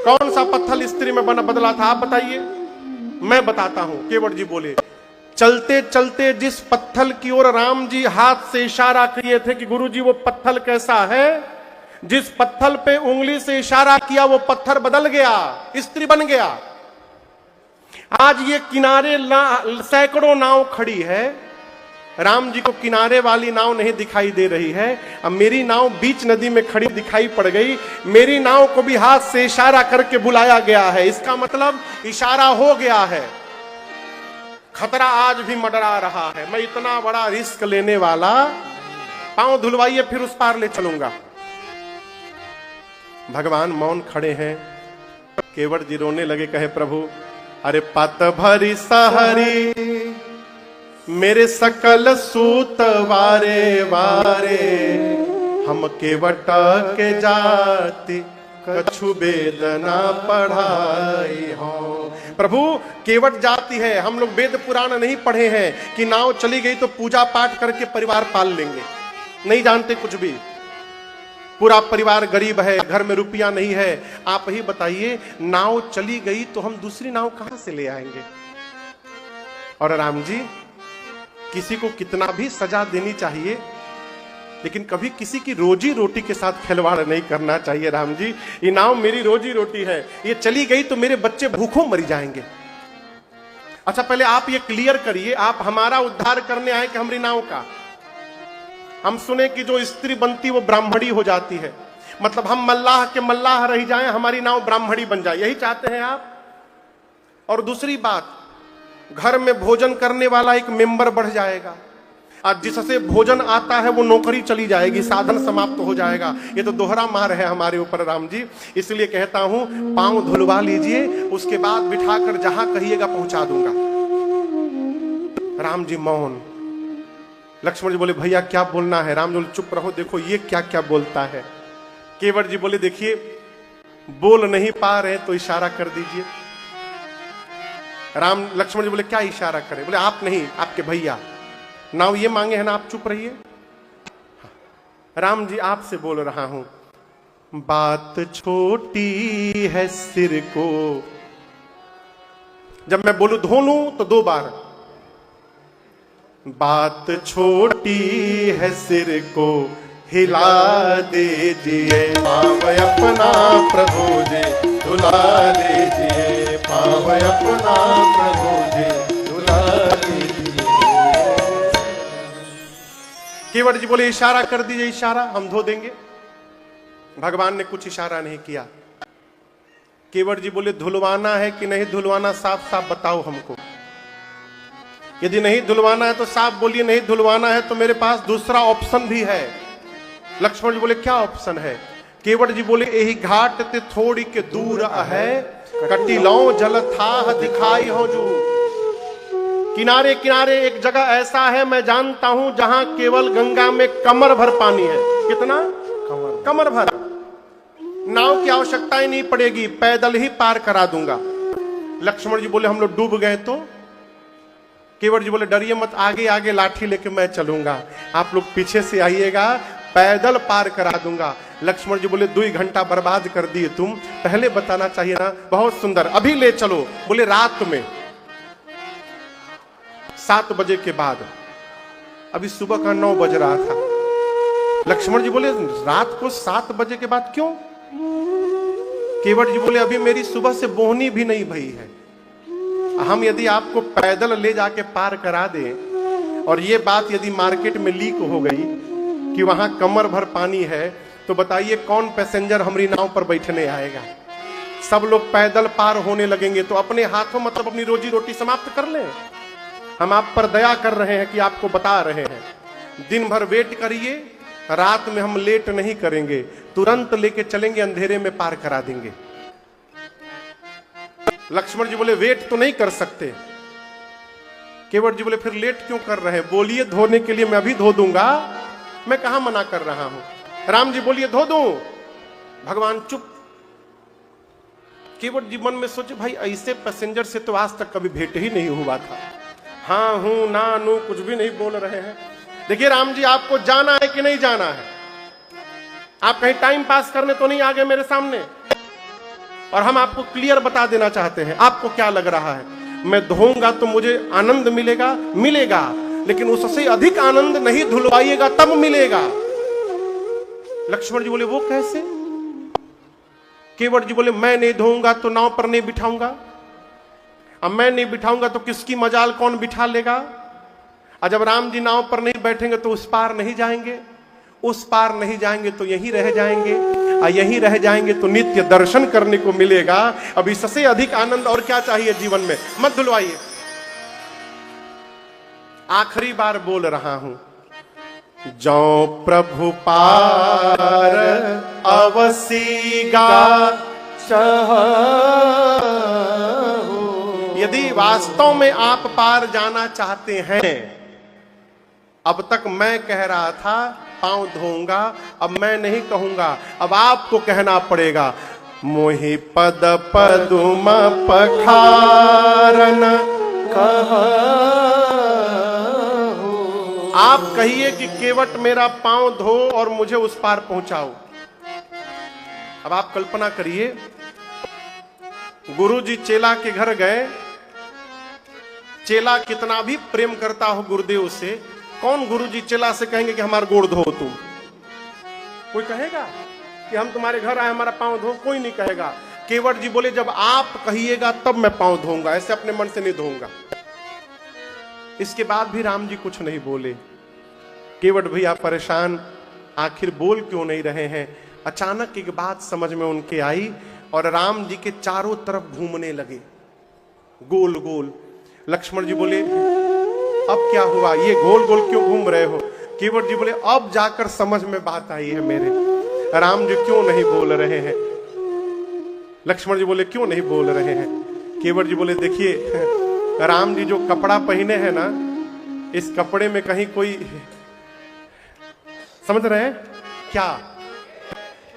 कौन सा पत्थर स्त्री में बदला था, आप बताइए। मैं बताता हूं। केवट जी बोले चलते चलते जिस पत्थर की ओर राम जी हाथ से इशारा किए थे कि गुरुजी वो पत्थर कैसा है, जिस पत्थर पे उंगली से इशारा किया वो पत्थर बदल गया, स्त्री बन गया। आज ये किनारे सैकड़ों नाव खड़ी है, राम जी को किनारे वाली नाव नहीं दिखाई दे रही है। अब मेरी नाव बीच नदी में खड़ी दिखाई पड़ गई, मेरी नाव को भी हाथ से इशारा करके बुलाया गया है। इसका मतलब इशारा हो गया है। खतरा आज भी मंडरा रहा है। मैं इतना बड़ा रिस्क लेने वाला, पांव धुलवाइए फिर उस पार ले चलूंगा। भगवान मौन खड़े हैं। केवट जी रोने लगे, कहे प्रभु अरे पत भरी सहरी मेरे सकल सूत वारे वारे, हम केवट के जाति कछु वेद ना पढ़ाई हो। प्रभु केवट जाति है, हम लोग वेद पुराण नहीं पढ़े हैं कि नाव चली गई तो पूजा पाठ करके परिवार पाल लेंगे, नहीं जानते कुछ भी। पूरा परिवार गरीब है, घर में रुपया नहीं है। आप ही बताइए, नाव चली गई तो हम दूसरी नाव कहां से ले आएंगे। और राम जी किसी को कितना भी सजा देनी चाहिए, लेकिन कभी किसी की रोजी रोटी के साथ खिलवाड़ नहीं करना चाहिए। राम जी ये नाव मेरी रोजी रोटी है, ये चली गई तो मेरे बच्चे भूखों मर जाएंगे। अच्छा पहले आप ये क्लियर करिए, आप हमारा उद्धार करने आए कि हमारी नाव का। हम सुने कि जो स्त्री बनती वो ब्राह्मणी हो जाती है, मतलब हम मल्लाह के मल्लाह रह जाएं, हमारी नाव ब्राह्मणी बन जाए, यही चाहते हैं आप। और दूसरी बात, घर में भोजन करने वाला एक मेंबर बढ़ जाएगा, आज जिससे भोजन आता है वो नौकरी चली जाएगी, साधन समाप्त हो जाएगा। ये तो दोहरा मार है हमारे ऊपर राम जी। इसलिए कहता हूं पांव धुलवा लीजिए, उसके बाद बिठाकर जहां कहिएगा पहुंचा दूंगा। राम जी मौन। लक्ष्मण जी बोले भैया क्या बोलना है। राम जी बोले चुप रहो, देखो ये क्या क्या बोलता है। केवट जी बोले देखिए बोल नहीं पा रहे तो इशारा कर दीजिए। लक्ष्मण जी बोले क्या इशारा करें। बोले आप नहीं, आपके भैया नाव ये मांगे है ना, आप चुप रहिए। राम जी आपसे बोल रहा हूं, बात छोटी है सिर को, जब मैं बोलूं धो लूं तो 2 बार, बात छोटी है सिर को हिला दीजिए, पाव अपना प्रभु जी धुला दीजिए, पाव अपना प्रभु जी धुला दीजिए। केवट जी बोले इशारा कर दीजिए, इशारा हम धो देंगे। भगवान ने कुछ इशारा नहीं किया। केवट जी बोले धुलवाना है कि नहीं धुलवाना, साफ साफ बताओ हमको। यदि नहीं धुलवाना है तो साफ बोलिए, नहीं धुलवाना है तो मेरे पास दूसरा ऑप्शन भी है। लक्ष्मण जी बोले क्या ऑप्शन है। केवट जी बोले यही घाट ते थोड़ी के दूर है, कटी लो जल था दिखाई हो जो। किनारे किनारे एक जगह ऐसा है मैं जानता हूं जहां केवल गंगा में कमर भर पानी है। कितना? कमर भर। नाव की आवश्यकता ही नहीं पड़ेगी, पैदल ही पार करा दूंगा। लक्ष्मण जी बोले हम लोग डूब गए तो। केवट जी बोले डरिए मत, आगे आगे लाठी लेके मैं चलूंगा, आप लोग पीछे से आइएगा, पैदल पार करा दूंगा। लक्ष्मण जी बोले 2 घंटा बर्बाद कर दिए तुम, पहले बताना चाहिए ना। बहुत सुंदर, अभी ले चलो। बोले रात में 7 बजे के बाद, अभी सुबह का 9 बज रहा था। लक्ष्मण जी बोले रात को 7 बजे के बाद क्यों? केवट जी बोले अभी मेरी सुबह से बोहनी भी नहीं भई है। हम यदि आपको पैदल ले जाके पार करा दें और ये बात यदि मार्केट में लीक हो गई कि वहां कमर भर पानी है, तो बताइए कौन पैसेंजर हमारी नाव पर बैठने आएगा। सब लोग पैदल पार होने लगेंगे तो अपने हाथों मतलब अपनी रोजी रोटी समाप्त कर लें। हम आप पर दया कर रहे हैं कि आपको बता रहे हैं, दिन भर वेट करिए, रात में हम लेट नहीं करेंगे, तुरंत लेके चलेंगे, अंधेरे में पार करा देंगे। लक्ष्मण जी बोले वेट तो नहीं कर सकते। केवट जी बोले फिर लेट क्यों कर रहे हैं? बोलिए धोने के लिए मैं अभी धो दूंगा, मैं कहां मना कर रहा हूं। राम जी बोलिए धो दूं। भगवान चुप। केवट जी मन में सोचे, भाई ऐसे पैसेंजर से तो आज तक कभी भेंट ही नहीं हुआ था। हाँ हूं ना नू कुछ भी नहीं बोल रहे हैं। देखिए राम जी, आपको जाना है कि नहीं जाना है? आप कहीं टाइम पास करने तो नहीं आ गए मेरे सामने? और हम आपको क्लियर बता देना चाहते हैं, आपको क्या लग रहा है? मैं धोऊंगा तो मुझे आनंद मिलेगा, मिलेगा, लेकिन उससे अधिक आनंद नहीं धुलवाइएगा तब मिलेगा। लक्ष्मण जी बोले, वो कैसे? केवट जी बोले, मैं नहीं धोऊंगा तो नाव पर नहीं बिठाऊंगा। अब मैं नहीं बिठाऊंगा तो किसकी मजाल कौन बिठा लेगा? और जब राम जी नाव पर नहीं बैठेंगे तो उस पार नहीं जाएंगे, उस पार नहीं जाएंगे तो यहीं रह जाएंगे, और यहीं रह जाएंगे तो नित्य दर्शन करने को मिलेगा। अब इससे अधिक आनंद और क्या चाहिए जीवन में? मत धुलवाइए। आखिरी बार बोल रहा हूं, जो प्रभु पार अवसीगा चाहो। यदि वास्तव में आप पार जाना चाहते हैं, अब तक मैं कह रहा था पांव धोऊंगा, अब मैं नहीं कहूंगा, अब आपको कहना पड़ेगा, मोहि पद पदुम पखारन कहु। आप कहिए कि केवट मेरा पांव धो और मुझे उस पार पहुंचाओ। अब आप कल्पना करिए, गुरु जी चेला के घर गए, चेला कितना भी प्रेम करता हो गुरुदेव से, कौन गुरु जी चेला से कहेंगे कि हमारा गोड़ धो तुम? कोई कहेगा कि हम तुम्हारे घर आए हमारा पांव धो? कोई नहीं कहेगा। केवट जी बोले, जब आप कहिएगा तब मैं पांव धोऊंगा, ऐसे अपने मन से नहीं धोऊंगा। इसके बाद भी राम जी कुछ नहीं बोले। केवट भैया परेशान, आखिर बोल क्यों नहीं रहे हैं? अचानक एक बात समझ में उनके आई और राम जी के चारों तरफ घूमने लगे, गोल गोल। लक्ष्मण जी बोले, अब क्या हुआ? ये गोल गोल क्यों घूम रहे हो? केवट जी बोले, अब जाकर समझ में बात आई है मेरे। राम जी क्यों नहीं बोल रहे हैं? लक्ष्मण जी बोले, क्यों नहीं बोल रहे हैं? केवट जी बोले, देखिए राम जी जो कपड़ा पहने हैं ना, इस कपड़े में कहीं कोई, समझ रहे हैं क्या,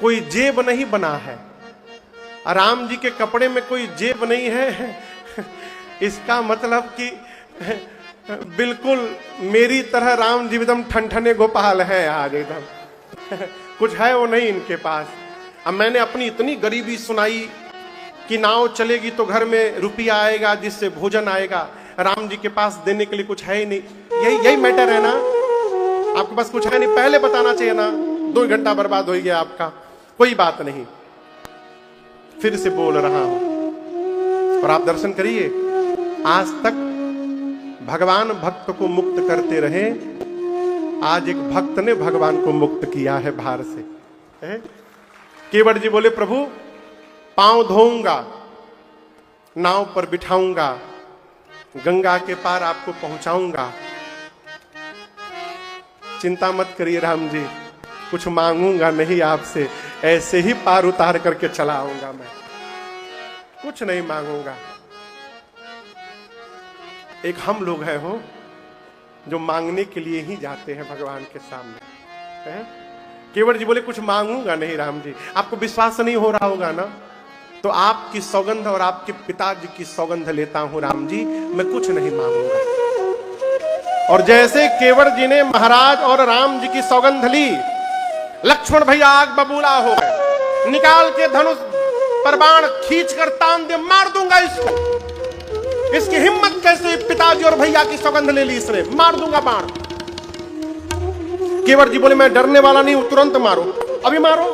कोई जेब नहीं बना है। राम जी के कपड़े में कोई जेब नहीं है, इसका मतलब कि बिल्कुल मेरी तरह राम जी एकदम ठनठने गोपाल है आज एकदम। कुछ है वो नहीं इनके पास। अब मैंने अपनी इतनी गरीबी सुनाई कि नाव चलेगी तो घर में रुपया आएगा जिससे भोजन आएगा, राम जी के पास देने के लिए कुछ है ही नहीं। यही मैटर है ना, आपके पास कुछ है नहीं, पहले बताना चाहिए ना। 2 घंटा बर्बाद हो गया आपका। कोई बात नहीं, फिर से बोल रहा हूं और आप दर्शन करिए। आज तक भगवान भक्त को मुक्त करते रहे, आज एक भक्त ने भगवान को मुक्त किया है भार से। केवट जी बोले, प्रभु पांव धोऊंगा, नाव पर बिठाऊंगा, गंगा के पार आपको पहुंचाऊंगा। चिंता मत करिए राम जी, कुछ मांगूंगा नहीं आपसे, ऐसे ही पार उतार करके चला आऊंगा, मैं कुछ नहीं मांगूंगा। एक हम लोग हैं हो जो मांगने के लिए ही जाते हैं भगवान के सामने। केवट जी बोले, कुछ मांगूंगा नहीं राम जी। आपको विश्वास नहीं हो रहा होगा ना, तो आपकी सौगंध और आपके पिताजी की सौगंध लेता हूं राम जी, मैं कुछ नहीं मांगूंगा। और जैसे केवट जी ने महाराज और राम जी की सौगंध ली, लक्ष्मण भैया आग बबूला हो गए, निकाल के धनुष पर बाण खींच कर तान दे, मार दूंगा इसको। इसकी हिम्मत कैसे, पिताजी और भैया की सौगंध ले ली इसने, मार दूंगा बाण। केवट जी बोले, मैं डरने वाला नहीं हूं, तुरंत मारो, अभी मारो।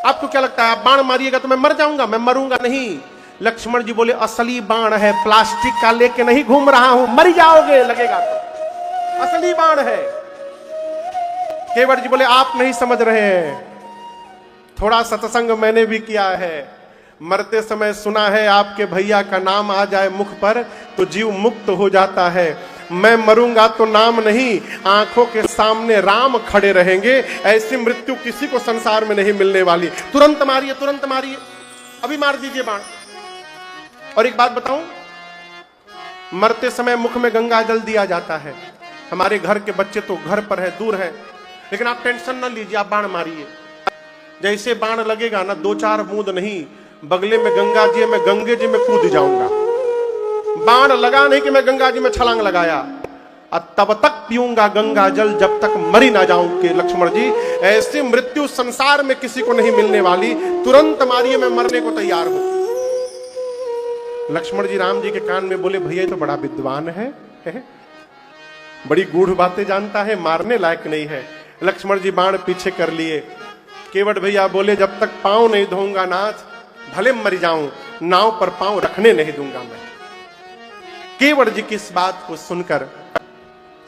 आपको क्या लगता है आप बाण मारिएगा तो मैं मर जाऊंगा? मैं मरूंगा नहीं। लक्ष्मण जी बोले, असली बाण है, प्लास्टिक का लेके नहीं घूम रहा हूं, मर जाओगे लगेगा तो, असली बाण है। केवट जी बोले, आप नहीं समझ रहे हैं, थोड़ा सत्संग मैंने भी किया है। मरते समय सुना है आपके भैया का नाम आ जाए मुख पर तो जीव मुक्त हो जाता है। मैं मरूंगा तो नाम नहीं, आंखों के सामने राम खड़े रहेंगे। ऐसी मृत्यु किसी को संसार में नहीं मिलने वाली। तुरंत मारिए, तुरंत मारिए, अभी मार दीजिए बाण। और एक बात बताऊं, मरते समय मुख में गंगा जल दिया जाता है। हमारे घर के बच्चे तो घर पर है, दूर है, लेकिन आप टेंशन ना लीजिए, आप बाण मारिए। जैसे बाण लगेगा ना, 2-4 बूंद नहीं, बगले में गंगा जी है, मैं गंगे जी में कूद जाऊंगा। बाण लगा नहीं कि मैं गंगा जी में छलांग लगाया, और तब तक पीऊंगा गंगा जल जब तक मरी ना जाऊं। कि लक्ष्मण जी, ऐसी मृत्यु संसार में किसी को नहीं मिलने वाली, तुरंत मारिए, मैं मरने को तैयार हूं। लक्ष्मण जी राम जी के कान में बोले, भैया तो बड़ा विद्वान है, बड़ी गूढ़ बातें जानता है, मारने लायक नहीं है। लक्ष्मण जी बाण पीछे कर लिए। केवट भैया बोले, जब तक पांव नहीं धोऊंगा नाथ, भले मर जाऊं, नाव पर पांव रखने नहीं दूंगा मैं। केवट जी की इस बात को सुनकर,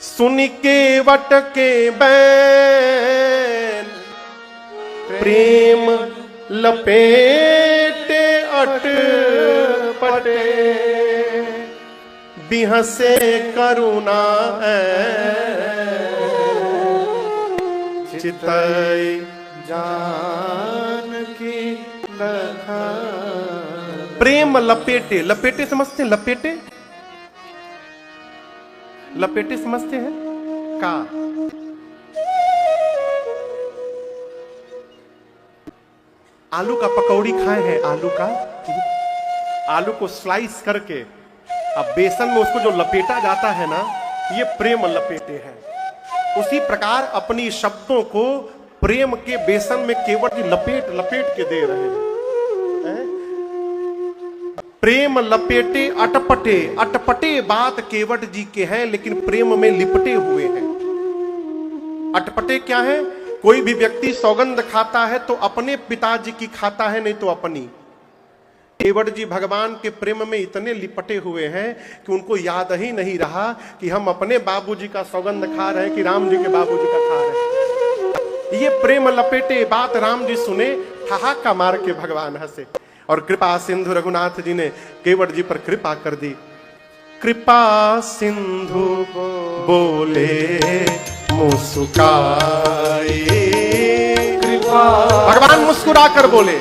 सुनी केवट के बैन प्रेम लपेटे अटपटे, बिहसे करुणा चितई जानकी लखन। प्रेम लपेटे, लपेटे समझते हैं? लपेटे, लपेटे समझते हैं का? आलू का पकौड़ी खाए हैं? आलू का, आलू को स्लाइस करके अब बेसन में उसको जो लपेटा जाता है ना, ये प्रेम लपेटे हैं। उसी प्रकार अपनी शब्दों को प्रेम के बेसन में केवट जी लपेट लपेट के दे रहे हैं। प्रेम लपेटे अटपटे, अटपटे बात केवट जी के हैं, लेकिन प्रेम में लिपटे हुए हैं। अटपटे क्या है? कोई भी व्यक्ति सौगंध खाता है तो अपने पिताजी की खाता है, नहीं तो अपनी। केवट जी भगवान के प्रेम में इतने लिपटे हुए हैं कि उनको याद ही नहीं रहा कि हम अपने बाबूजी का सौगंध खा रहे हैं कि राम जी के बाबूजी का खा रहे हैं। ये प्रेम लपेटे बात राम जी सुने, ठहाका मार के भगवान हंसे। और कृपा सिंधु रघुनाथ जी ने केवट जी पर कृपा कर दी। कृपा सिंधु बोले मुस्काए, कृपा भगवान मुस्कुरा कर बोले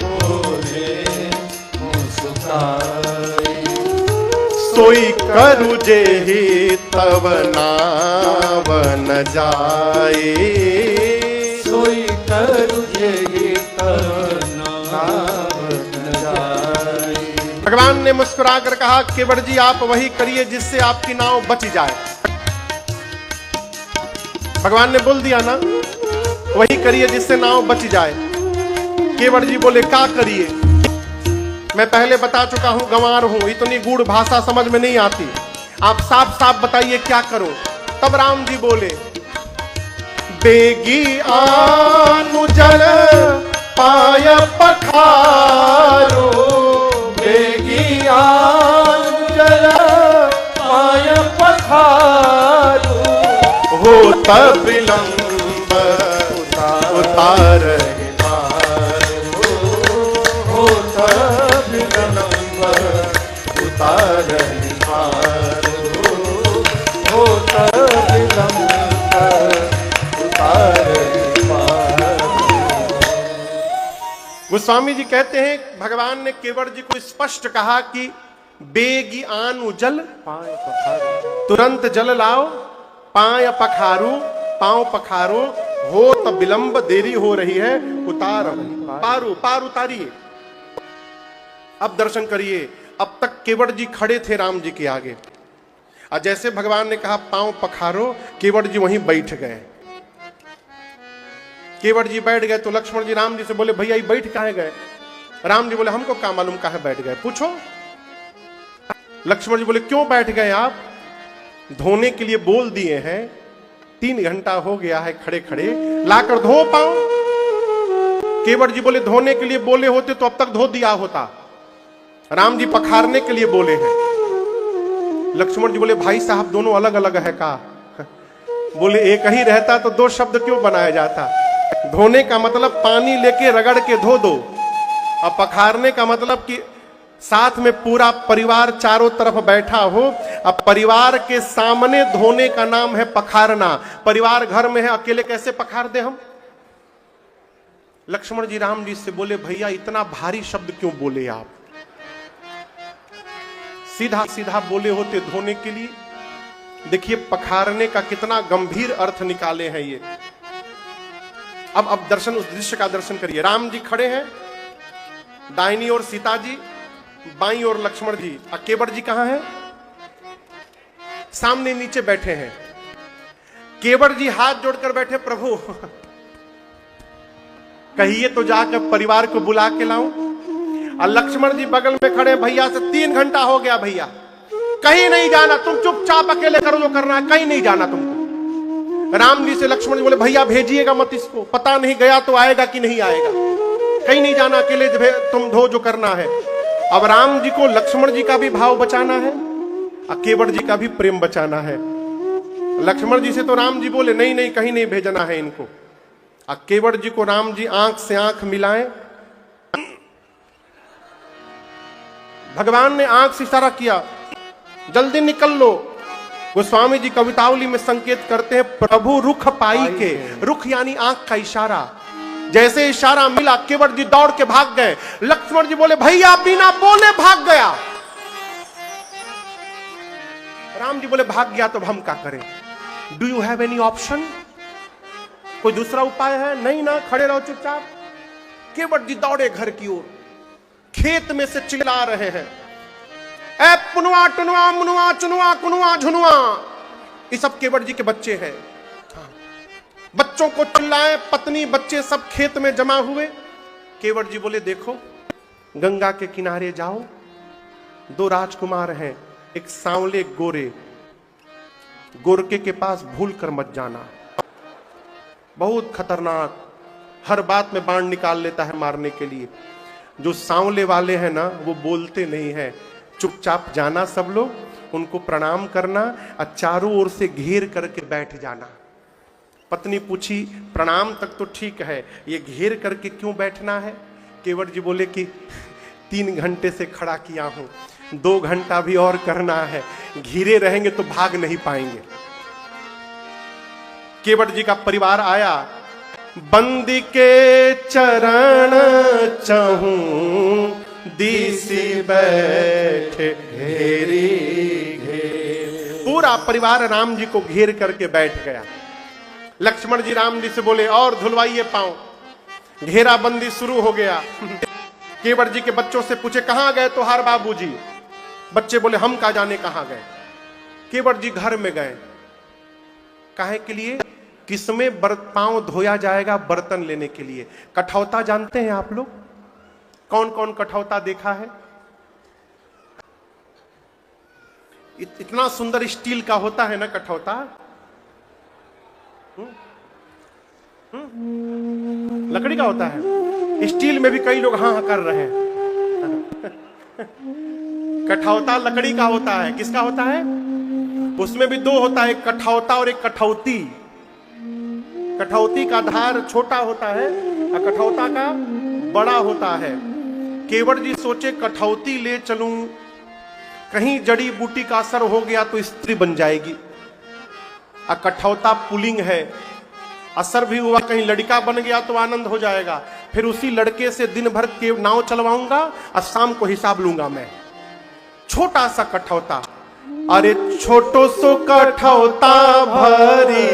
सोई करु जेहि तब नावन जाए, सोई करु जेहि तब नावन जाए। भगवान ने मुस्कुरा कर कहा, केवट जी आप वही करिए जिससे आपकी नाव बच जाए। भगवान ने बोल दिया ना, वही करिए जिससे नाव बच जाए। केवट जी बोले, क्या करिए? मैं पहले बता चुका हूं, गंवार हूं, इतनी गूढ़ भाषा समझ में नहीं आती, आप साफ साफ बताइए क्या करूं। तब राम जी बोले, बेगी आनु जल पाय पखारो, बेगी आनु जल पाय पखारो, हो तब विलंब उतार गोस्वामी जी कहते हैं, भगवान ने केवट जी को स्पष्ट कहा कि बेगी आनु जल पाय पखारो, तुरंत जल लाओ, पाय पखारू, पांव पखारो, हो तो विलंब, देरी हो रही है, उतार पारू, पार उतारिए। अब दर्शन करिए। अब तक केवट जी खड़े थे राम जी के आगे, और जैसे भगवान ने कहा पांव पखारो, केवट जी वहीं बैठ गए। केवट जी बैठ गए तो लक्ष्मण जी राम जी से बोले, भैया ये बैठ काहे गए? राम जी बोले, हमको क्या मालूम काहे बैठ गए, पूछो। लक्ष्मण जी बोले, क्यों बैठ गए आप? धोने के लिए बोल दिए हैं, 3 घंटा हो गया है खड़े खड़े, लाकर धो पाओ। केवट जी बोले, धोने के लिए बोले होते तो अब तक धो दिया होता। राम जी पखारने के लिए बोले हैं। लक्ष्मण जी बोले, भाई साहब दोनों अलग अलग है का? बोले, एक ही रहता तो 2 शब्द क्यों बनाया जाता? धोने का मतलब पानी लेके रगड़ के धो दो, और पखारने का मतलब कि साथ में पूरा परिवार चारों तरफ बैठा हो। अब परिवार के सामने धोने का नाम है पखारना। परिवार घर में है, अकेले कैसे पखार दे हम? लक्ष्मण जी राम जी से बोले, भैया इतना भारी शब्द क्यों बोले आप? सीधा सीधा बोले होते धोने के लिए। देखिए पखारने का कितना गंभीर अर्थ निकाले हैं ये। अब दर्शन, उस दृश्य का दर्शन करिए। राम जी खड़े हैं, दाहिनी ओर सीता जी, बाईं ओर लक्ष्मण जी, और केवट जी कहां हैं? सामने नीचे बैठे हैं। केवट जी हाथ जोड़कर बैठे, प्रभु कहिए तो जाकर परिवार को बुला के लाऊं। और लक्ष्मण जी बगल में खड़े, भैया से 3 घंटा हो गया, भैया कहीं नहीं जाना, तुम चुपचाप अकेले करो जो करना है, कहीं नहीं जाना तुमको। राम जी से लक्ष्मण जी बोले, भैया भेजिएगा मत इसको, पता नहीं गया तो आएगा कि नहीं आएगा, कहीं नहीं जाना, अकेले तुम धो जो करना है। अब राम जी को लक्ष्मण जी का भी भाव बचाना है और केवट जी का भी प्रेम बचाना है। लक्ष्मण जी से तो राम जी बोले, नहीं नहीं कहीं नहीं भेजना है इनको। और केवट जी को राम जी आंख से आंख मिलाएं, भगवान ने आंख से इशारा किया, जल्दी निकल लो। गोस्वामी जी कवितावली में संकेत करते हैं, प्रभु रुख पाई के, रुख यानी आंख का इशारा। जैसे इशारा मिला, केवट जी दौड़ के भाग गए। लक्ष्मण जी बोले, भैया बिना बोले भाग गया। राम जी बोले, भाग गया तो हम क्या करें? Do you have any option? कोई दूसरा उपाय है? नहीं ना, खड़े रहो चुपचाप। केवट जी दौड़े घर की ओर, खेत में से चिल्ला रहे हैं, ए पुनुआ टुनुआ मुनुआ चुनुआ कुनुआ झुनुआ। ये सब केवट जी के बच्चे हैं। बच्चों को चिल्लाए, पत्नी बच्चे सब खेत में जमा हुए। केवट जी बोले, देखो गंगा के किनारे जाओ, 2 राजकुमार हैं, एक सांवले एक गोरे, गोरके के पास भूल कर मत जाना, बहुत खतरनाक, हर बात में बाण निकाल लेता है मारने के लिए। जो सांवले वाले हैं ना, वो बोलते नहीं है, चुपचाप जाना सब लोग, उनको प्रणाम करना और चारों ओर से घेर करके बैठ जाना। पत्नी पूछी, प्रणाम तक तो ठीक है, ये घेर करके क्यों बैठना है? केवट जी बोले कि 3 घंटे से खड़ा किया हूं, 2 घंटा भी और करना है, घिरे रहेंगे तो भाग नहीं पाएंगे। केवट जी का परिवार आया, बंदी के चरण चहूं दीसी बैठे घेरी घेर। पूरा परिवार राम जी को घेर करके बैठ गया। लक्ष्मण जी राम जी से बोले, और धुलवाइए पांव। घेराबंदी शुरू हो गया। केवट जी के बच्चों से पूछे, कहां गए तुहार बाबूजी? बच्चे बोले, हम का जाने कहां गए। केवट जी घर में गए, काहे के लिए? किसमें पांव धोया जाएगा? बर्तन लेने के लिए। कठौता जानते हैं आप लोग? कौन कौन कठौता देखा है? इतना सुंदर स्टील का होता है ना कठौता। लकड़ी का होता है, स्टील में भी कई लोग हाँ कर रहे हैं। कठौता लकड़ी का होता है। किसका होता है? उसमें भी 2 होता है, एक कठौता और एक कठौती। कठौती का धार छोटा होता है और कठौता का बड़ा होता है। केवट जी सोचे, कठौती ले चलूं, कहीं जड़ी बूटी का असर हो गया तो स्त्री बन जाएगी। और कठौता पुलिंग है, असर भी हुआ कहीं लड़का बन गया तो आनंद हो जाएगा। फिर उसी लड़के से दिन भर के नाव चलवाऊंगा और शाम को हिसाब लूंगा मैं। छोटा सा कठौता, अरे छोटो सो कठौता भरी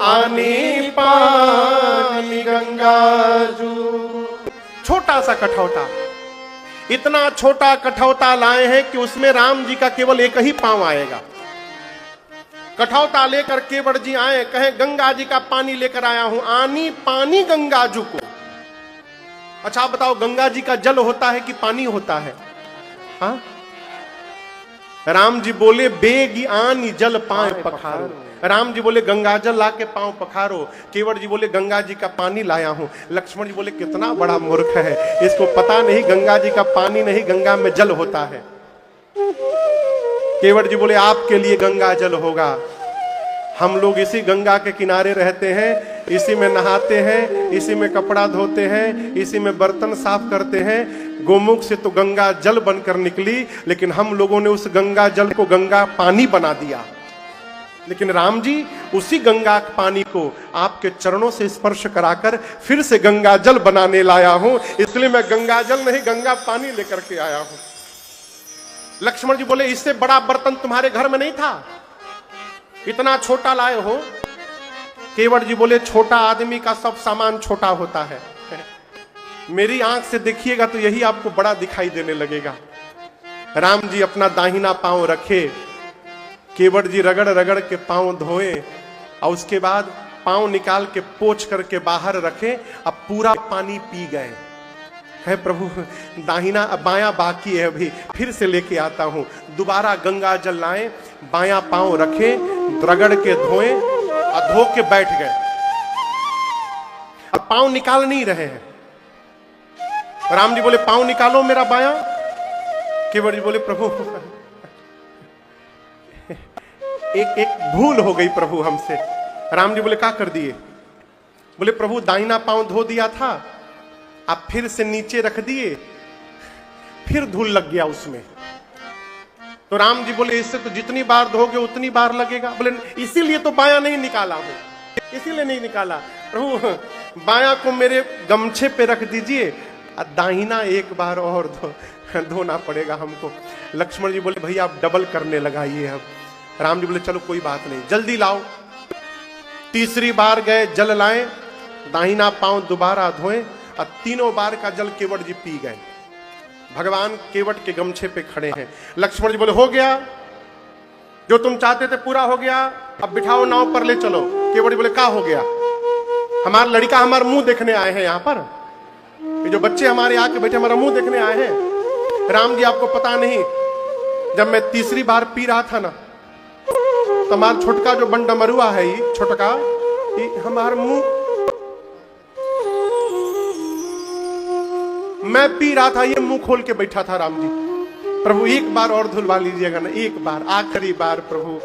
आनी पानी गंगा जू। छोटा सा कठौता, इतना छोटा कठौता लाए हैं कि उसमें राम जी का केवल एक ही पांव आएगा। कठौता लेकर केवट जी आए, कहे गंगा जी का पानी लेकर आया हूं, आनी पानी गंगा जू को। अच्छा बताओ, गंगा जी का जल होता है कि पानी होता है? हाँ? राम जी बोले, बेगी आनी जल पाए पखारो। राम जी बोले, गंगा जल ला के पांव पखारो। केवट जी बोले, गंगा जी का पानी लाया हूं। लक्ष्मण जी बोले, कितना बड़ा मूर्ख है, इसको पता नहीं गंगा जी का पानी नहीं, गंगा में जल होता है। केवट जी बोले, आपके लिए गंगा जल होगा। हम लोग इसी गंगा के किनारे रहते हैं, इसी में नहाते हैं, इसी में कपड़ा धोते हैं, इसी में बर्तन साफ करते हैं। गोमुख से तो गंगा जल बनकर निकली, लेकिन हम लोगों ने उस गंगा जल को गंगा पानी बना दिया। लेकिन राम जी उसी गंगा पानी को आपके चरणों से स्पर्श कराकर फिर से गंगा जल बनाने लाया हूं, इसलिए मैं गंगा जल नहीं गंगा पानी लेकर के आया हूं। लक्ष्मण जी बोले, इससे बड़ा बर्तन तुम्हारे घर में नहीं था, इतना छोटा लाए हो। केवट जी बोले, छोटा आदमी का सब सामान छोटा होता है। मेरी आंख से देखिएगा तो यही आपको बड़ा दिखाई देने लगेगा। राम जी अपना दाहिना पांव रखे, केवट जी रगड़ रगड़ के पांव धोए और उसके बाद पांव निकाल के पोंछ करके बाहर रखे, अब पूरा पानी पी गए। है प्रभु दाहिना बायां बाकी है, अभी फिर से लेके आता हूं। दोबारा गंगा जल लाए, बायां पांव रखे, रगड़ के धोए और धो के बैठ गए। अब पांव निकाल नहीं रहे हैं। राम जी बोले पांव निकालो मेरा बायां। केवट जी बोले प्रभु एक भूल हो गई प्रभु हमसे। राम जी बोले क्या कर दिए? बोले प्रभु दाहिना पांव धो दिया था, आप फिर से नीचे रख दिए, फिर धूल लग गया उसमें। तो राम जी बोले इससे तो जितनी बार धोगे उतनी बार लगेगा। बोले इसीलिए तो बायां नहीं निकाला हूं, इसीलिए नहीं निकाला। प्रभु बायां को मेरे गमछे पे रख दीजिए, दाहिना एक बार और धोना पड़ेगा हमको। लक्ष्मण जी बोले भैया आप डबल करने लगाइए। अब राम जी बोले चलो कोई बात नहीं, जल्दी लाओ। तीसरी बार गए, जल लाए, दाहिना पांव दोबारा धोए और तीनों बार का जल केवट जी पी गए। भगवान केवट के गमछे पे खड़े हैं। लक्ष्मण जी बोले हो गया, जो तुम चाहते थे पूरा हो गया, अब बिठाओ नाव पर ले चलो। केवट जी बोले क्या हो गया? हमारा लड़का हमारा मुंह देखने आए हैं यहाँ पर, ये जो बच्चे हमारे आके बैठे हमारा मुंह देखने आए हैं। राम जी आपको पता नहीं, जब मैं तीसरी बार पी रहा था ना, तो हमारा छोटका जो बंडमरुआ है, ये छोटका, ये हमारा मुंह, मैं पी रहा था, ये मुंह खोल के बैठा था। राम जी प्रभु एक बार और धुलवा लीजिएगा ना, एक बार, आखिरी बार प्रभु,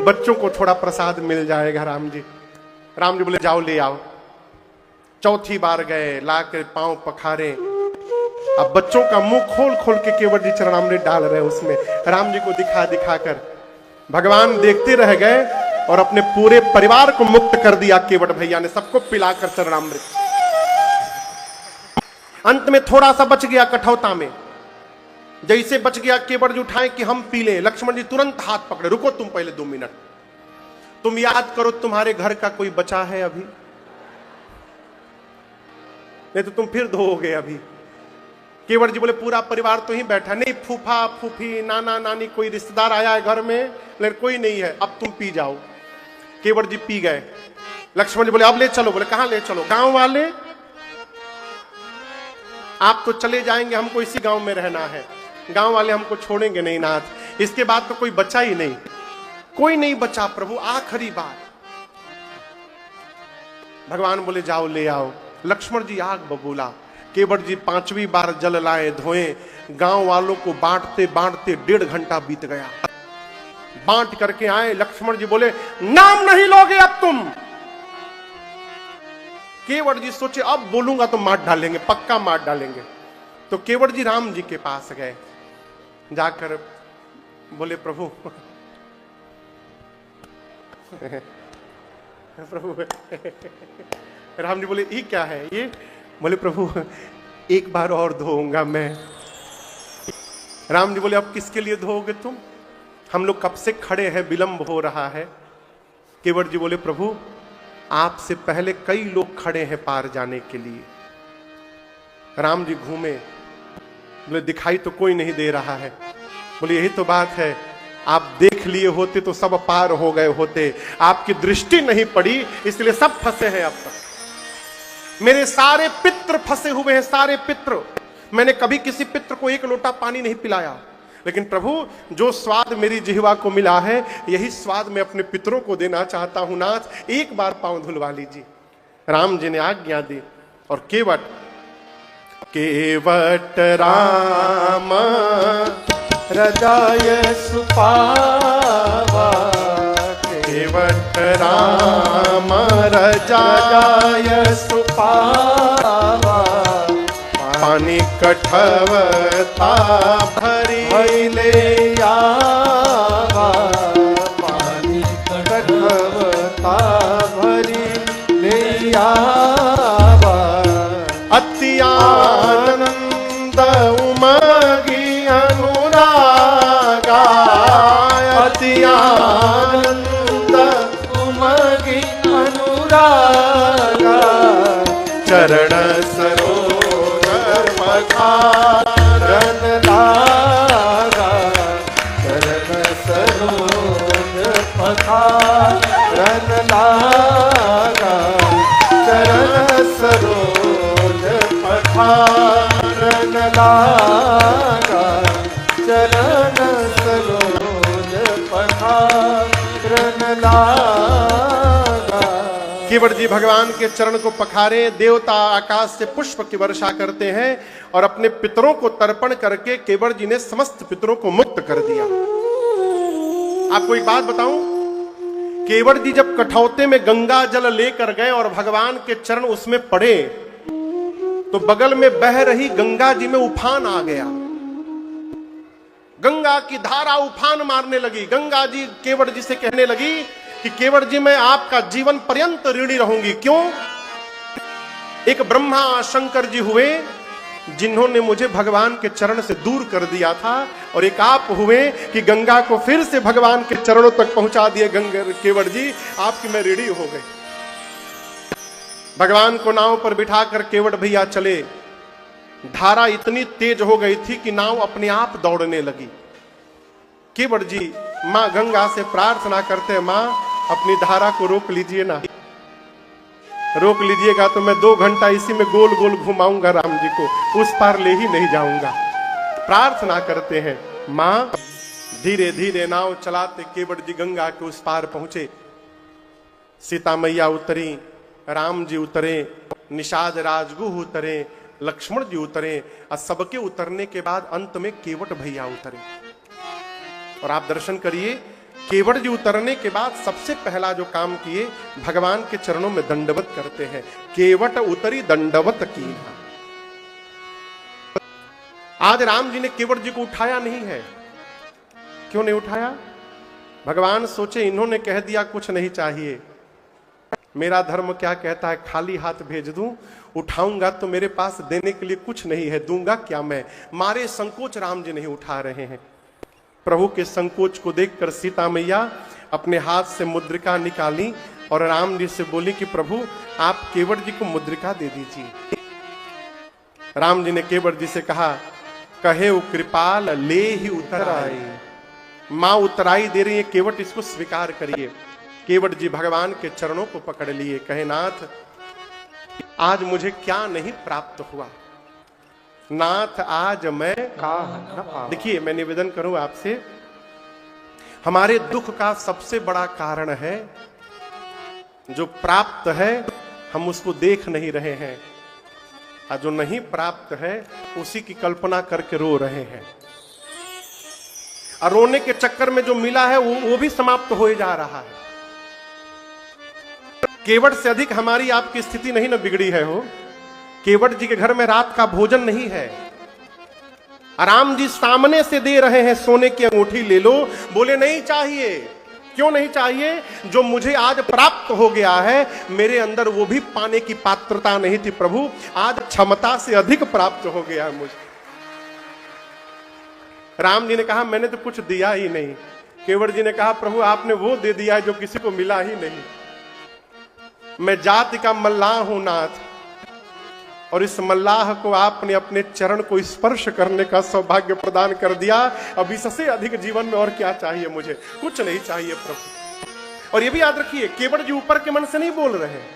बच्चों को थोड़ा प्रसाद मिल जाएगा। राम जी बोले जाओ ले आओ। चौथी बार गए, ला के पांव पखारे, अब बच्चों का मुंह खोल खोल के केवट जी चरणामृत डाल रहे उसमें। राम जी को दिखा दिखा कर भगवान देखते रह गए और अपने पूरे परिवार को मुक्त कर दिया। केवट भैया ने सबको पिलाकर चरणामृत। अंत में थोड़ा सा बच गया कठौता में, जैसे बच गया केवट जी उठाए कि हम पी ले। लक्ष्मण जी तुरंत हाथ पकड़े, रुको तुम पहले 2 मिनट, तुम याद करो तुम्हारे घर का कोई बचा है अभी, नहीं तो तुम फिर धोओगे अभी। केवट जी बोले पूरा परिवार तो ही बैठा, नहीं फूफा फूफी नाना नानी कोई रिश्तेदार आया है घर में, लेकिन कोई नहीं है, अब तुम पी जाओ। केवट जी पी गए। लक्ष्मण जी बोले अब ले चलो। बोले कहां ले चलो? गांव वाले, आप तो चले जाएंगे, हमको इसी गांव में रहना है, गांव वाले हमको छोड़ेंगे नहीं नाथ। इसके बाद तो कोई बचा ही नहीं, कोई नहीं बचा प्रभु, आखिरी बार। भगवान बोले जाओ ले आओ। लक्ष्मण जी आग बबूला। केवट जी 5वीं बार जल लाए, धोए, गांव वालों को बांटते बांटते 1.5 घंटा बीत गया। बांट करके आए। लक्ष्मण जी बोले नाम नहीं लोगे अब तुम। केवट जी सोचे अब बोलूंगा तो मार डालेंगे, पक्का मार डालेंगे। तो केवट जी राम जी के पास गए, जाकर बोले प्रभु प्रभु राम जी बोले ये क्या है ये? बोले प्रभु एक बार और धोऊंगा मैं। राम जी बोले अब किसके लिए धोओगे तुम? हम लोग कब से खड़े हैं, विलंब हो रहा है। केवट जी बोले प्रभु आपसे पहले कई लोग खड़े हैं पार जाने के लिए। राम जी घूमे, बोले दिखाई तो कोई नहीं दे रहा है। बोले यही तो बात है, आप देख लिए होते तो सब पार हो गए होते, आपकी दृष्टि नहीं पड़ी इसलिए सब फंसे हैं अब तक। मेरे सारे पितृ फंसे हुए हैं, सारे पितृ। मैंने कभी किसी पितृ को 1 लोटा पानी नहीं पिलाया, लेकिन प्रभु जो स्वाद मेरी जिह्वा को मिला है यही स्वाद मैं अपने पितरों को देना चाहता हूं नाथ, एक बार पांव धुलवा लीजिए। राम जी ने आज्ञा दी और केवट राम हृदय सुपावा, केवट राम हृदय सुपावा, पानी कठवता भरी ले आवा, पानी कठवता भरी ले आवा। अति आनंद उमगी अनुरागा, अति आनंद उमगी अनुरागा, चरण सरोज पखारन लागा, चरण सरोज पखारन लागा, चरण सरोज पखारन लागा। केवट जी भगवान के चरण को पखारे, देवता आकाश से पुष्प की वर्षा करते हैं और अपने पितरों को तर्पण करके केवट जी ने समस्त पितरों को मुक्त कर दिया। आपको एक बात बताऊं, केवट जी जब कठौते में गंगा जल लेकर गए और भगवान के चरण उसमें पड़े, तो बगल में बह रही गंगा जी में उफान आ गया। गंगा की धारा उफान मारने लगी। गंगा जी केवट जी से कहने लगी कि केवट जी मैं आपका जीवन पर्यंत ऋणी रहूंगी। क्यों? एक ब्रह्मा शंकर जी हुए जिन्होंने मुझे भगवान के चरण से दूर कर दिया था, और एक आप हुए कि गंगा को फिर से भगवान के चरणों तक पहुंचा दिए। गंगा केवट जी आपकी मैं ऋणी हो गई। भगवान को नाव पर बिठाकर केवट भैया चले। धारा इतनी तेज हो गई थी कि नाव अपने आप दौड़ने लगी। केवट जी मां गंगा से प्रार्थना करते हैं, मां अपनी धारा को रोक लीजिए ना, रोक लीजिएगा तो मैं 2 घंटा इसी में गोल गोल घुमाऊंगा राम जी को, उस पार ले ही नहीं जाऊंगा। प्रार्थना करते हैं मां। धीरे धीरे नाव चलाते केवट जी गंगा के उस पार पहुंचे। सीता मैया उतरी, राम जी उतरे, निषाद राजगुह उतरे, लक्ष्मण जी उतरे, और सबके उतरने के बाद अंत में केवट भैया उतरे। और आप दर्शन करिए, केवट जी उतरने के बाद सबसे पहला जो काम किए, भगवान के चरणों में दंडवत करते हैं। केवट उतरी दंडवत की। आज राम जी ने केवट जी को उठाया नहीं है। क्यों नहीं उठाया? भगवान सोचे इन्होंने कह दिया कुछ नहीं चाहिए, मेरा धर्म क्या कहता है, खाली हाथ भेज दूं, उठाऊंगा तो मेरे पास देने के लिए कुछ नहीं है, दूंगा क्या मैं। मारे संकोच राम जी नहीं उठा रहे हैं। प्रभु के संकोच को देखकर सीता मैया अपने हाथ से मुद्रिका निकाली और राम जी से बोली कि प्रभु आप केवट जी को मुद्रिका दे दीजिए। राम जी ने केवट जी से कहा, कहे वो कृपाल ले ही उतर आई। मां उतराई दे रही है, केवट इसको स्वीकार करिए। केवट जी भगवान के चरणों को पकड़ लिए, कहे नाथ आज मुझे क्या नहीं प्राप्त हुआ, नाथ आज मैं कहा न पाऊं। देखिए मैं निवेदन करूं आपसे, हमारे दुख का सबसे बड़ा कारण है जो प्राप्त है हम उसको देख नहीं रहे हैं, और जो नहीं प्राप्त है उसी की कल्पना करके रो रहे हैं। और रोने के चक्कर में जो मिला है वो भी समाप्त हो जा रहा है। केवट से अधिक हमारी आपकी स्थिति नहीं ना बिगड़ी है हो। केवट जी के घर में रात का भोजन नहीं है, राम जी सामने से दे रहे हैं सोने की अंगूठी ले लो, बोले नहीं चाहिए। क्यों नहीं चाहिए? जो मुझे आज प्राप्त हो गया है मेरे अंदर वो भी पाने की पात्रता नहीं थी प्रभु, आज क्षमता से अधिक प्राप्त हो गया है मुझे। राम जी ने कहा मैंने तो कुछ दिया ही नहीं। केवट जी ने कहा प्रभु आपने वो दे दिया है जो किसी को मिला ही नहीं। मैं जाति का मल्लाह हूं नाथ, और इस मल्लाह को आपने अपने चरण को स्पर्श करने का सौभाग्य प्रदान कर दिया। अब इससे अधिक जीवन में और क्या चाहिए मुझे? कुछ नहीं चाहिए प्रभु। और ये भी याद रखिए, केवट जी ऊपर के मन से नहीं बोल रहे हैं।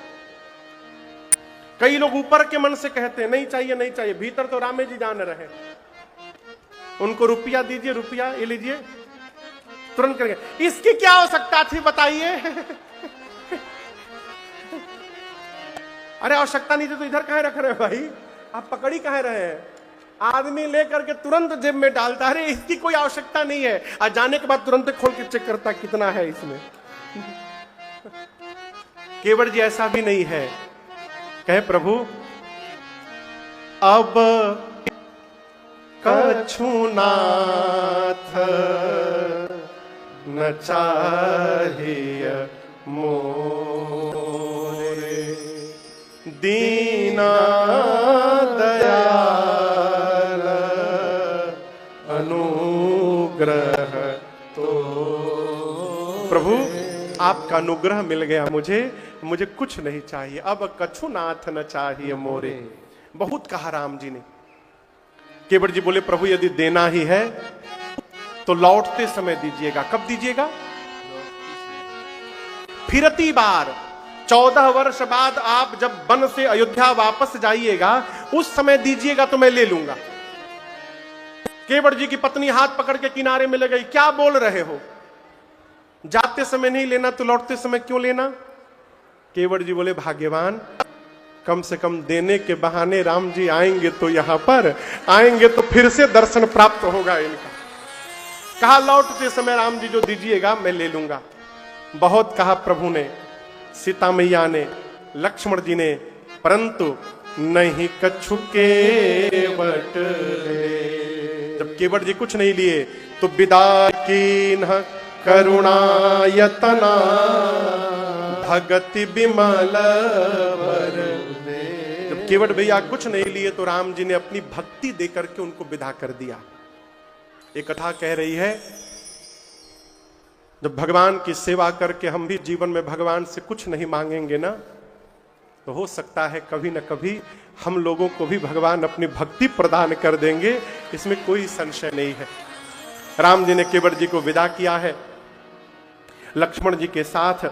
कई लोग ऊपर के मन से कहते हैं नहीं चाहिए नहीं चाहिए, भीतर तो रामे जी जान रहे। उनको रुपया दीजिए, रुपया ये लीजिए, तुरंत करेंगे। इसकी क्या आवश्यकता थी बताइए? अरे आवश्यकता नहीं थी तो इधर कहां रख रहे हैं भाई? आप पकड़ी कहां रहे हैं? आदमी लेकर के तुरंत जेब में डालता है, इसकी कोई आवश्यकता नहीं है, और जाने के बाद तुरंत खोल के चेक करता कितना है इसमें। केवट जी ऐसा भी नहीं है, कहे प्रभु अब कछुनाथ न चाहिए मोरे, दीना दयाल अनुग्रह तो। प्रभु आपका अनुग्रह मिल गया मुझे कुछ नहीं चाहिए। अब कछुनाथ न चाहिए मोरे। बहुत कहा राम जी ने। केवट जी बोले प्रभु यदि देना ही है तो लौटते समय दीजिएगा। कब दीजिएगा? फिरती बार 14 वर्ष बाद आप जब वन से अयोध्या वापस जाइएगा, उस समय दीजिएगा तो मैं ले लूंगा। केवट जी की पत्नी हाथ पकड़ के किनारे में ले गई, क्या बोल रहे हो? जाते समय नहीं लेना तो लौटते समय क्यों लेना? केवट जी बोले, भाग्यवान, कम से कम देने के बहाने राम जी आएंगे तो यहां पर आएंगे तो फिर से दर्शन प्राप्त होगा इनका। कहा लौटते समय राम जी जो दीजिएगा मैं ले लूंगा। बहुत कहा प्रभु ने, सीता मैया ने, लक्ष्मण जी ने, परंतु नहीं कछु केवट ले। जब केवट जी कुछ नहीं लिए तो विदा कीन्ह करुणायतना भगति विमल वर। जब केवट भैया कुछ नहीं लिए तो राम जी ने अपनी भक्ति देकर के उनको विदा कर दिया। एक कथा कह रही है, जब भगवान की सेवा करके हम भी जीवन में भगवान से कुछ नहीं मांगेंगे ना, तो हो सकता है कभी न कभी हम लोगों को भी भगवान अपनी भक्ति प्रदान कर देंगे, इसमें कोई संशय नहीं है। राम जी ने केवट जी को विदा किया है। लक्ष्मण जी के साथ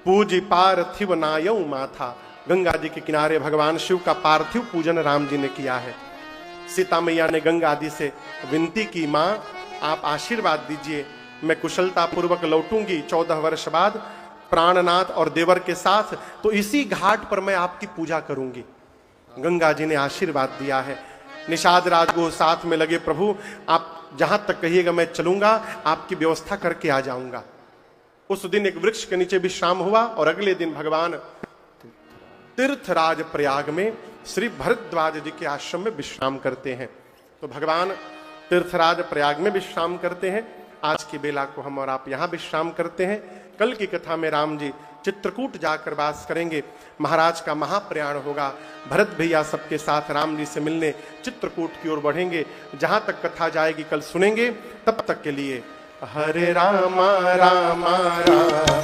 पूजी पार्थिव नायौ माथा, गंगा जी के किनारे भगवान शिव का पार्थिव पूजन राम जी ने किया है। सीता मैया ने गंगा जी से विनती की, मां आप आशीर्वाद दीजिए, मैं कुशलता पूर्वक लौटूंगी 14 वर्ष बाद प्राणनाथ और देवर के साथ, तो इसी घाट पर मैं आपकी पूजा करूंगी। गंगा जी ने आशीर्वाद दिया है। निषाद राजगुह साथ में लगे, प्रभु आप जहां तक कहिएगा मैं चलूंगा, आपकी व्यवस्था करके आ जाऊंगा। उस दिन एक वृक्ष के नीचे विश्राम हुआ और अगले दिन भगवान तीर्थराज प्रयाग में श्री भरद्वाज जी के आश्रम में विश्राम करते हैं। तो भगवान तीर्थराज प्रयाग में विश्राम करते हैं। आज की बेला को हम और आप यहां विश्राम करते हैं। कल की कथा में राम जी चित्रकूट जाकर वास करेंगे। महाराज का महाप्रयाण होगा। भरत भैया सबके साथ राम जी से मिलने चित्रकूट की ओर बढ़ेंगे। जहां तक कथा जाएगी कल सुनेंगे। तब तक के लिए हरे रामा रामा राम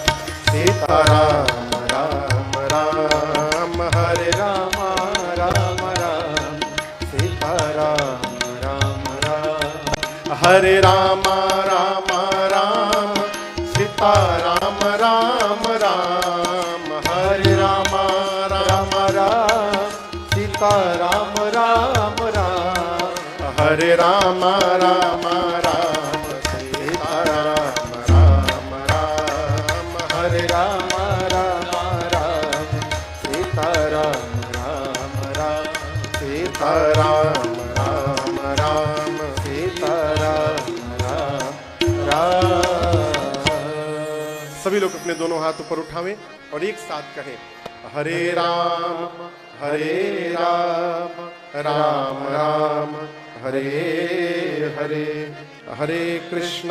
सीता राम राम राम, हरे रामा राम राम सीता राम राम राम, हरे रामा राम राम सीता राम राम राम, हरे रामा राम राम सीता राम राम राम, हरे रामा राम राम सीता राम राम राम, हरे रामा राम राम सीता राम राम राम, सीता राम राम राम सीता राम राम राम। सभी लोग अपने दोनों हाथ ऊपर उठावें और एक साथ कहें, हरे राम राम राम हरे हरे, हरे कृष्ण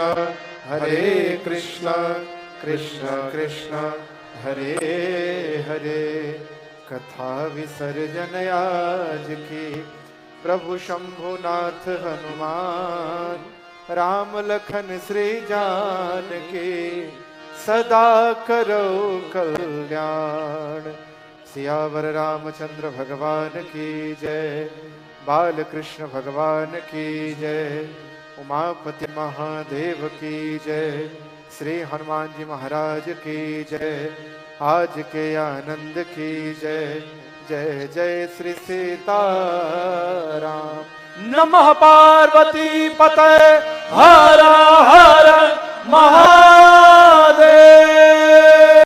कृष्ण कृष्ण हरे हरे। कथा विसर्जन आज की, प्रभु शंभुनाथ हनुमान, राम लखन श्री जानकी, सदा करो कल्याण। सियावर रामचंद्र भगवान की जय, बाल कृष्ण भगवान की जय, उमापति महादेव की जय, श्री हनुमान जी महाराज की जय, आज के आनंद की जय। जय जय श्री सीताराम। नमः पार्वती पतये हर हर महादेव।